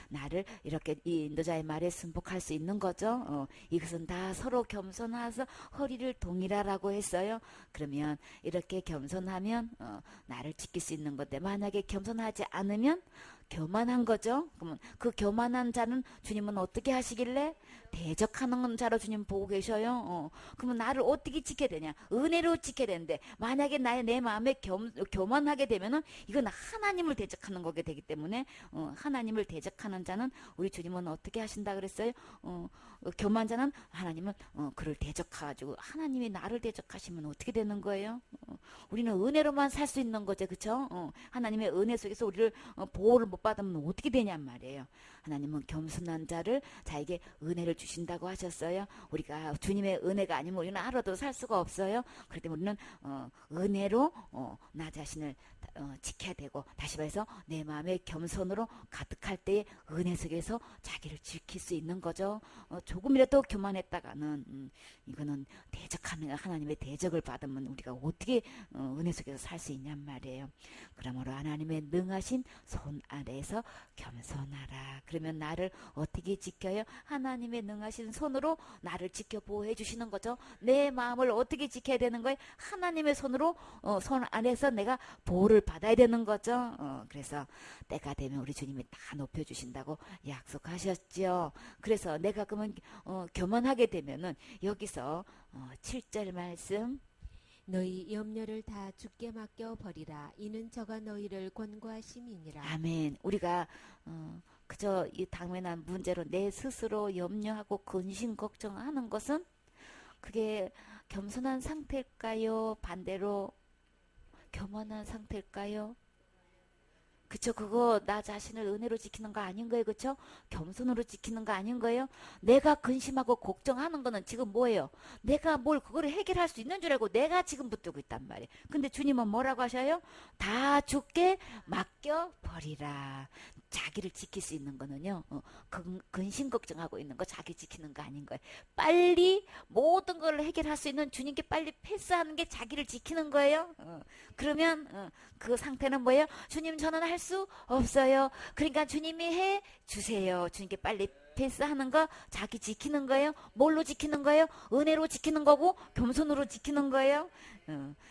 나를 이렇게 이 인도자의 말에 순복할 수 있는 거죠. 이것은 다 서로 겸손해서 허리를 동이라라고 했어요. 그러면 이렇게 겸손하면 나를 지킬 수 있는 건데 만약에 겸손하지 않으면 교만한 거죠. 그러면 그 교만한 자는 주님은 어떻게 하시길래 대적하는 자로 주님 보고 계셔요. 그러면 나를 어떻게 지켜야 되냐? 은혜로 지켜야 되는데 만약에 내 마음에 교만하게 되면은 이건 하나님을 대적하는 거게 되기 때문에 하나님을 대적하는 자는 우리 주님은 어떻게 하신다 그랬어요? 교만한 자는 하나님은 그를 대적해가지고 하나님이 나를 대적하시면 어떻게 되는 거예요? 우리는 은혜로만 살 수 있는 거죠, 그렇죠? 하나님의 은혜 속에서 우리를 보호를 못 받으면 어떻게 되냔 말이에요. 하나님은 겸손한 자를 자에게 은혜를 주신다고 하셨어요. 우리가 주님의 은혜가 아니면 우리는 하루도 살 수가 없어요. 그렇기 때문에 우리는 은혜로 나 자신을 지켜야 되고, 다시 말해서 내 마음에 겸손으로 가득할 때에 은혜 속에서 자기를 지킬 수 있는 거죠. 조금이라도 교만했다가는 이거는 대적하는 하나님의 대적을 받으면 우리가 어떻게 은혜 속에서 살 수 있냔 말이에요. 그러므로 하나님의 능하신 손 아래에서 겸손하라. 그러면 나를 어떻게 지켜요? 하나님의 능하신 손으로 나를 지켜 보호해 주시는 거죠. 내 마음을 어떻게 지켜야 되는 거예요? 하나님의 손으로 손 안에서 내가 보호를 받아야 되는 거죠. 그래서 때가 되면 우리 주님이 다 높여주신다고 약속하셨죠. 그래서 내가 그러면 교만하게 되면은 여기서 7절 말씀, 너희 염려를 다 주께 맡겨 버리라. 이는 저가 너희를 권고하심이니라. 아멘. 우리가 그저 이 당면한 문제로 내 스스로 염려하고 근심 걱정하는 것은 그게 겸손한 상태일까요? 반대로 교만한 상태일까요? 그쵸? 그거 나 자신을 은혜로 지키는 거 아닌 거예요, 그쵸? 겸손으로 지키는 거 아닌 거예요? 내가 근심하고 걱정하는 거는 지금 뭐예요? 내가 뭘 그거를 해결할 수 있는 줄 알고 내가 지금 붙들고 있단 말이에요. 근데 주님은 뭐라고 하셔요? 다 주께 맡겨 버리라. 자기를 지킬 수 있는 거는요, 근심 걱정하고 있는 거 자기 지키는 거 아닌 거예요. 빨리 모든 걸 해결할 수 있는 주님께 빨리 패스하는 게 자기를 지키는 거예요. 그러면 그 상태는 뭐예요? 주님, 저는 할 수 없어요. 그러니까 주님이 해 주세요. 주님께 빨리 패스하는 거 자기 지키는 거예요. 뭘로 지키는 거예요? 은혜로 지키는 거고 겸손으로 지키는 거예요.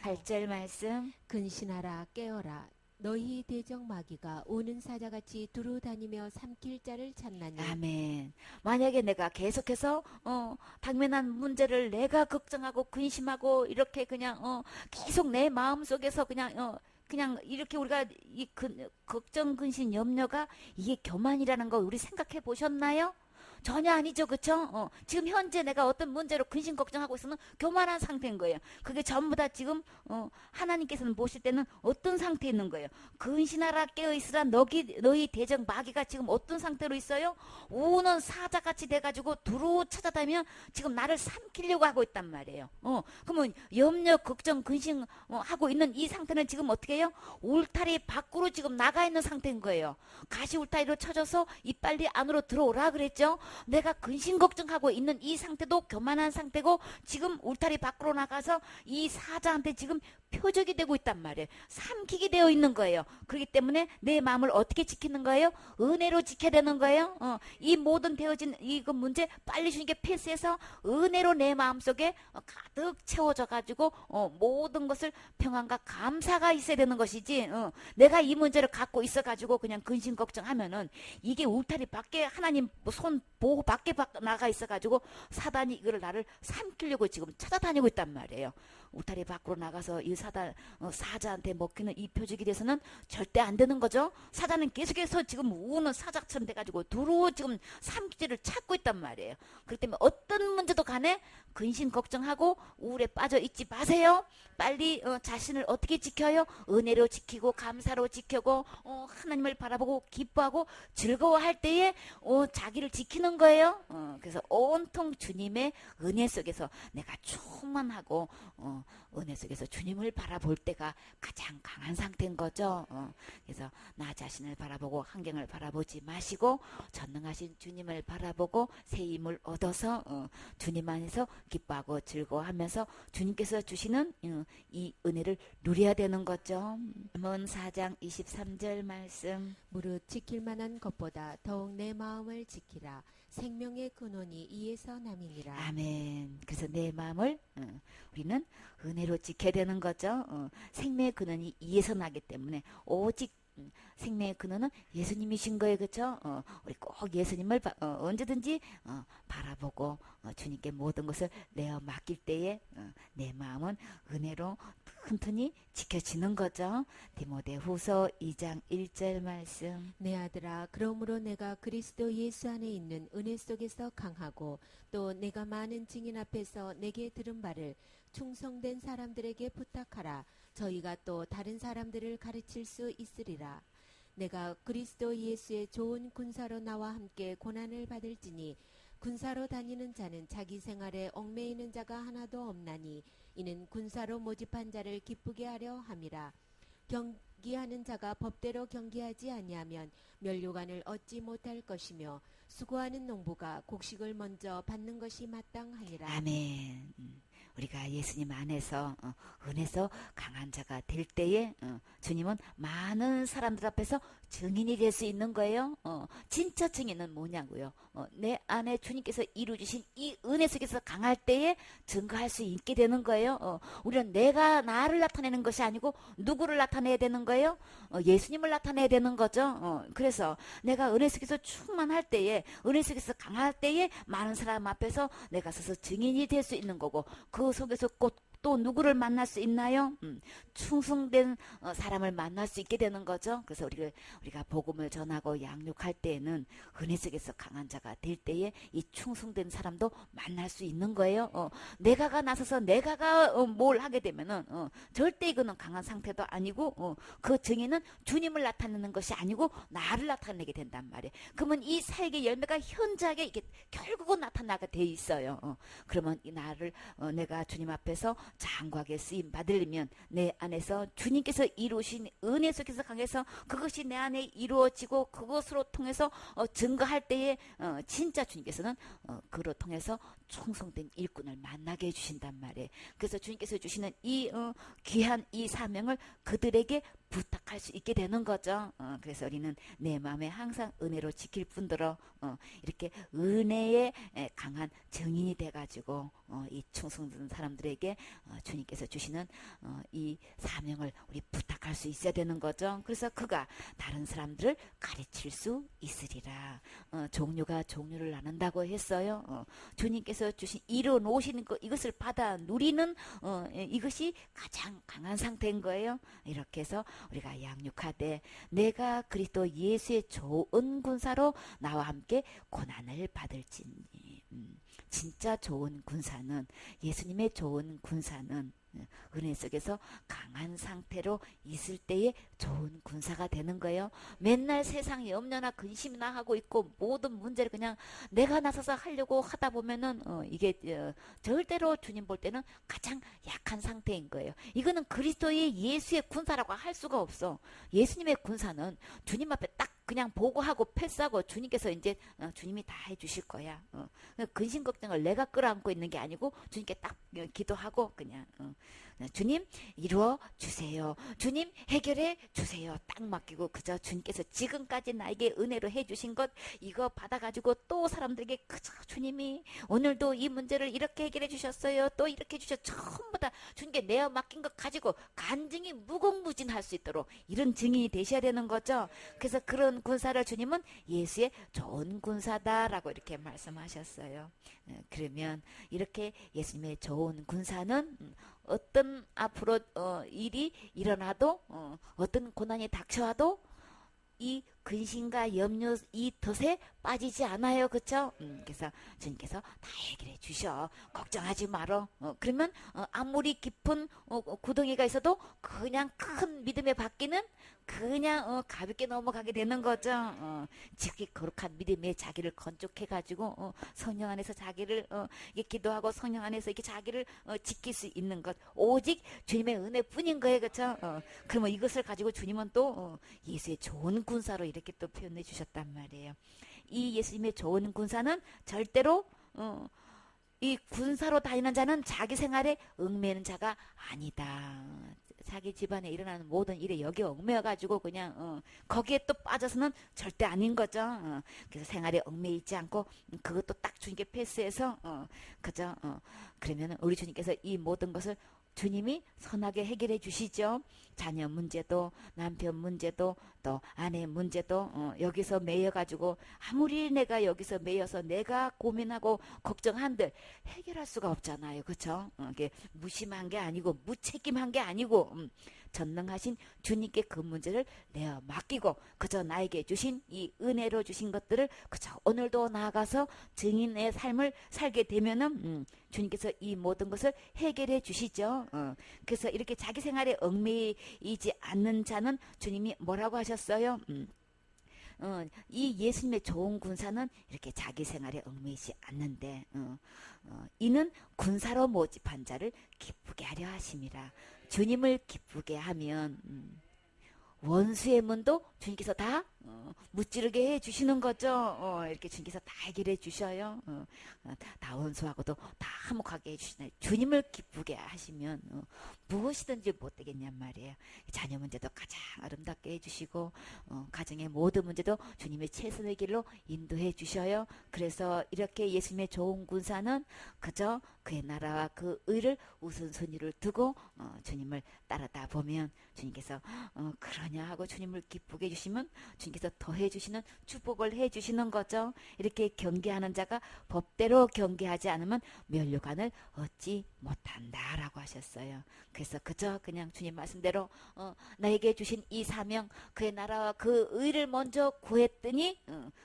8절 말씀, 근신하라 깨어라. 너희 대적 마귀가 오는 사자같이 두루 다니며 삼킬 자를 찾나니. 아멘. 만약에 내가 계속해서 당면한 문제를 내가 걱정하고 근심하고 이렇게 그냥 계속 내 마음속에서 그냥 이렇게 우리가 걱정, 근심, 염려가 이게 교만이라는 거 우리 생각해 보셨나요? 전혀 아니죠, 그쵸? 지금 현재 내가 어떤 문제로 근심 걱정하고 있으면 교만한 상태인 거예요. 그게 전부 다 지금 하나님께서는 보실 때는 어떤 상태에 있는 거예요? 근신하라 깨어있으라. 너희 대적 마귀가 지금 어떤 상태로 있어요? 우는 사자같이 돼가지고 두루 찾아다니면 지금 나를 삼키려고 하고 있단 말이에요. 그러면 염려, 걱정, 근심 하고 있는 이 상태는 지금 어떻게 해요? 울타리 밖으로 지금 나가 있는 상태인 거예요. 가시 울타리로 쳐져서 이빨리 안으로 들어오라 그랬죠? 내가 근심 걱정하고 있는 이 상태도 교만한 상태고 지금 울타리 밖으로 나가서 이 사자한테 지금 표적이 되고 있단 말이에요. 삼키게 되어 있는 거예요. 그렇기 때문에 내 마음을 어떻게 지키는 거예요? 은혜로 지켜야 되는 거예요. 이 모든 되어진 이거 문제 빨리 주님께 패스해서 은혜로 내 마음속에 가득 채워져 가지고 모든 것을 평안과 감사가 있어야 되는 것이지. 내가 이 문제를 갖고 있어 가지고 그냥 근심 걱정하면은 이게 울타리 밖에 하나님 손 보호 밖에 나가 있어 가지고 사단이 이거를 나를 삼키려고 지금 찾아다니고 있단 말이에요. 울타리 밖으로 나가서 이 사자한테 먹히는 이 표적이 돼서는 절대 안 되는 거죠. 사자는 계속해서 지금 우는 사자처럼 돼가지고 두루 지금 삼키지를 찾고 있단 말이에요. 그렇기 때문에 어떤 문제도 간에 근심 걱정하고 우울에 빠져 있지 마세요. 빨리 자신을 어떻게 지켜요? 은혜로 지키고 감사로 지키고 하나님을 바라보고 기뻐하고 즐거워할 때에 자기를 지키는 거예요. 그래서 온통 주님의 은혜 속에서 내가 충만하고 은혜 속에서 주님을 바라볼 때가 가장 강한 상태인 거죠. 그래서 나 자신을 바라보고 환경을 바라보지 마시고 전능하신 주님을 바라보고 새 힘을 얻어서 주님 안에서 기뻐하고 즐거워하면서 주님께서 주시는 이 은혜를 누려야 되는 거죠. 잠언 4장 23절 말씀, 무릇 지킬 만한 것보다 더욱 내 마음을 지키라. 생명의 근원이 이에서 남이니라. 아멘. 그래서 내 마음을 우리는 은혜로 지켜야 되는 거죠. 생명의 근원이 이에서 나기 때문에 오직 생명의 근원은 예수님이신 거예요. 그렇죠? 우리 꼭 예수님을 언제든지 바라보고 주님께 모든 것을 내어 맡길 때에 내 마음은 은혜로 튼튼히 지켜지는 거죠. 디모데후서 2장 1절 말씀. 내 아들아, 그러므로 내가 그리스도 예수 안에 있는 은혜 속에서 강하고 또 내가 많은 증인 앞에서 내게 들은 바를 충성된 사람들에게 부탁하라. 저희가 또 다른 사람들을 가르칠 수 있으리라. 내가 그리스도 예수의 좋은 군사로 나와 함께 고난을 받을지니 군사로 다니는 자는 자기 생활에 얽매이는 자가 하나도 없나니 이는 군사로 모집한 자를 기쁘게 하려 함이라. 경기하는 자가 법대로 경기하지 아니하면 면류관을 얻지 못할 것이며 수고하는 농부가 곡식을 먼저 받는 것이 마땅하니라. 아멘. 우리가 예수님 안에서 은혜서 강한 자가 될 때에 주님은 많은 사람들 앞에서 증인이 될 수 있는 거예요. 진짜 증인은 뭐냐고요. 내 안에 주님께서 이루어주신 이 은혜 속에서 강할 때에 증거할 수 있게 되는 거예요. 우리는 내가 나를 나타내는 것이 아니고 누구를 나타내야 되는 거예요? 예수님을 나타내야 되는 거죠. 그래서 내가 은혜 속에서 충만할 때에, 은혜 속에서 강할 때에 많은 사람 앞에서 내가 서서 증인이 될 수 있는 거고, 그 속에서 또 누구를 만날 수 있나요? 충성된 사람을 만날 수 있게 되는 거죠. 그래서 우리가 복음을 전하고 양육할 때에는 은혜 속에서 강한 자가 될 때에 이 충성된 사람도 만날 수 있는 거예요. 내가가 나서서 내가가 뭘 하게 되면은 절대 이거는 강한 상태도 아니고 그 증인은 주님을 나타내는 것이 아니고 나를 나타내게 된단 말이에요. 그러면 이 사역의 열매가 현저하게 이게 결국은 나타나게 돼 있어요. 그러면 이 내가 주님 앞에서 장구하게 쓰임 받으려면 내 안에서 주님께서 이루신 은혜 속에서 강해서 그것이 내 안에 이루어지고 그것으로 통해서 증거할 때에 진짜 주님께서는 그로 통해서 충성된 일꾼을 만나게 해주신단 말이에요. 그래서 주님께서 주시는 이 귀한 이 사명을 그들에게 부탁할 수 있게 되는 거죠. 그래서 우리는 내 마음에 항상 은혜로 지킬 뿐더러 이렇게 은혜에 강한 증인이 돼가지고 이 충성된 사람들에게 주님께서 주시는 이 사명을 우리 부탁할 수 있어야 되는 거죠. 그래서 그가 다른 사람들을 가르칠 수 있으리라. 종류가 종류를 나눈다고 했어요. 주님께서 주신 이뤄놓으시는 것, 이것을 받아 누리는 이것이 가장 강한 상태인 거예요. 이렇게 해서 우리가 양육하되 내가 그리스도 예수의 좋은 군사로 나와 함께 고난을 받을지니. 진짜 좋은 군사는, 예수님의 좋은 군사는 은혜 속에서 강한 상태로 있을 때에 좋은 군사가 되는 거예요. 맨날 세상 염려나 근심이나 하고 있고 모든 문제를 그냥 내가 나서서 하려고 하다 보면은 이게 절대로 주님 볼 때는 가장 약한 상태인 거예요. 이거는 그리스도의 예수의 군사라고 할 수가 없어. 예수님의 군사는 주님 앞에 딱 그냥 보고하고 패스하고 주님께서 이제 주님이 다 해주실 거야. 근심 걱정을 내가 끌어안고 있는 게 아니고 주님께 딱 기도하고 그냥 주님 이루어 주세요. 주님 해결해 주세요. 딱 맡기고 그저 주님께서 지금까지 나에게 은혜로 해주신 것 이거 받아가지고 또 사람들에게 그저 주님이 오늘도 이 문제를 이렇게 해결해 주셨어요. 또 이렇게 해주셔. 전부 다 주님께 내어 맡긴 것 가지고 간증이 무궁무진할 수 있도록 이런 증인이 되셔야 되는 거죠. 그래서 그런 군사를 주님은 예수의 좋은 군사다라고 이렇게 말씀하셨어요. 그러면 이렇게 예수님의 좋은 군사는 어떤 앞으로 일이 일어나도 어떤 고난이 닥쳐와도 이 근심과 염려 이 덫에 빠지지 않아요. 그쵸? 그래서 주님께서 다 해결해 주셔. 걱정하지 말어. 그러면 아무리 깊은 구덩이가 있어도 그냥 큰 믿음의 바퀴는 그냥 가볍게 넘어가게 되는 거죠. 지극히 거룩한 믿음에 자기를 건축해가지고 성령 안에서 자기를 기도하고 성령 안에서 이렇게 자기를 지킬 수 있는 것 오직 주님의 은혜뿐인 거예요. 그렇죠? 그러면 이것을 가지고 주님은 또 예수의 좋은 군사로 이렇게 또 표현해 주셨단 말이에요. 이 예수님의 좋은 군사는 절대로 이 군사로 다니는 자는 자기 생활에 얽매이는 자가 아니다. 자기 집안에 일어나는 모든 일에 여기에 얽매여가지고 그냥 거기에 또 빠져서는 절대 아닌 거죠. 그래서 생활에 얽매이지 않고 그것도 딱 주님께 패스해서 그죠. 그러면 우리 주님께서 이 모든 것을 주님이 선하게 해결해 주시죠. 자녀 문제도 남편 문제도 또 아내 문제도 여기서 매여가지고 아무리 내가 여기서 매여서 내가 고민하고 걱정한들 해결할 수가 없잖아요. 그렇죠? 이게 무심한 게 아니고 무책임한 게 아니고 전능하신 주님께 그 문제를 내어 맡기고 그저 나에게 주신 이 은혜로 주신 것들을 그저 오늘도 나아가서 증인의 삶을 살게 되면은 주님께서 이 모든 것을 해결해 주시죠. 그래서 이렇게 자기 생활에 얽매이지 않는 자는 주님이 뭐라고 하셨어요? 이 예수님의 좋은 군사는 이렇게 자기 생활에 얽매이지 않는데 이는 군사로 모집한 자를 기쁘게 하려 하심이라. 주님을 기쁘게 하면 원수의 문도 주님께서 다 무찌르게 해주시는 거죠. 이렇게 주님께서 다 해결해 주셔요. 다 원수하고도 다 화목하게 해주시나요. 주님을 기쁘게 하시면 무엇이든지 못되겠냔 말이에요. 자녀 문제도 가장 아름답게 해주시고 가정의 모든 문제도 주님의 최선의 길로 인도해 주셔요. 그래서 이렇게 예수님의 좋은 군사는 그저 그의 나라와 그 의를 우선순위를 두고 주님을 따르다 보면 주님께서 그러냐 하고 주님을 기쁘게 해주시면 주님께서 더해주시는 축복을 해주시는 거죠. 이렇게 경계하는 자가 법대로 경계하지 않으면 면류관을 얻지 못한다라고 하셨어요. 그래서 그저 그냥 주님 말씀대로 나에게 주신 이 사명 그의 나라와 그 의를 먼저 구했더니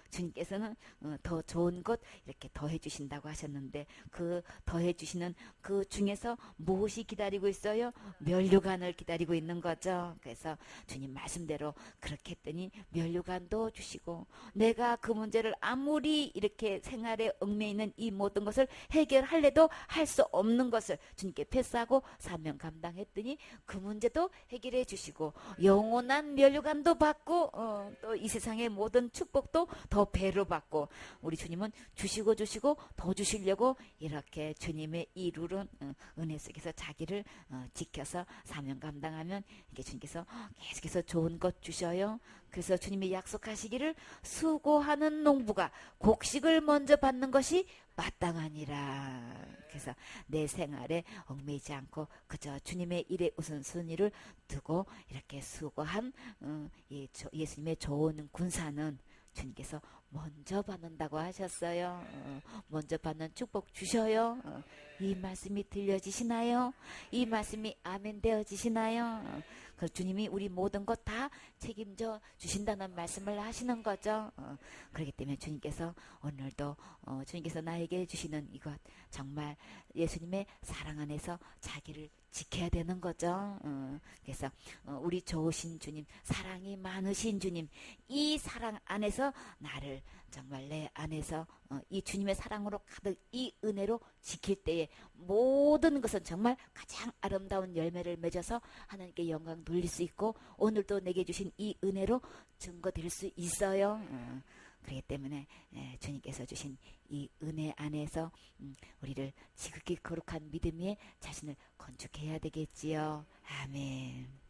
주님께서는 더 좋은 것 이렇게 더해주신다고 하셨는데 그 더해주시는 그 중에서 무엇이 기다리고 있어요? 면류관을 기다리고 있는 거죠. 그래서 주님 말씀대로 그렇게 했더니 면류관도 주시고 내가 그 문제를 아무리 이렇게 생활에 얽매여 있는 이 모든 것을 해결할래도 할 수 없는 것을 주님께 패스하고 사명 감당했더니 그 문제도 해결해 주시고 영원한 면류관도 받고 또 이 세상의 모든 축복도 더 배로 받고 우리 주님은 주시고 더 주시려고 이렇게 주님의 이 룰은 은혜 속에서 자기를 지켜서 사명 감당하면 이렇게 주님께서 계속해서 좋은 것 주셔요. 그래서 주님이 약속하시기를 수고하는 농부가 곡식을 먼저 받는 것이 마땅하니라. 그래서 내 생활에 얽매이지 않고 그저 주님의 일의 우선순위를 두고 이렇게 수고한 예수님의 좋은 군사는 주님께서 먼저 받는다고 하셨어요. 먼저 받는 축복 주셔요. 이 말씀이 들려지시나요? 이 말씀이 아멘 되어지시나요? 그 주님이 우리 모든 것 다 책임져 주신다는 말씀을 하시는 거죠. 그렇기 때문에 주님께서 오늘도 주님께서 나에게 주시는 이것 정말 예수님의 사랑 안에서 자기를 지켜야 되는 거죠. 그래서 우리 좋으신 주님, 사랑이 많으신 주님, 이 사랑 안에서 나를 정말 내 안에서 이 주님의 사랑으로 가득 이 은혜로 지킬 때에 모든 것은 정말 가장 아름다운 열매를 맺어서 하나님께 영광 돌릴 수 있고 오늘도 내게 주신 이 은혜로 증거될 수 있어요. 그렇기 때문에 주님께서 주신 이 은혜 안에서 우리를 지극히 거룩한 믿음 위에 자신을 건축해야 되겠지요. 아멘.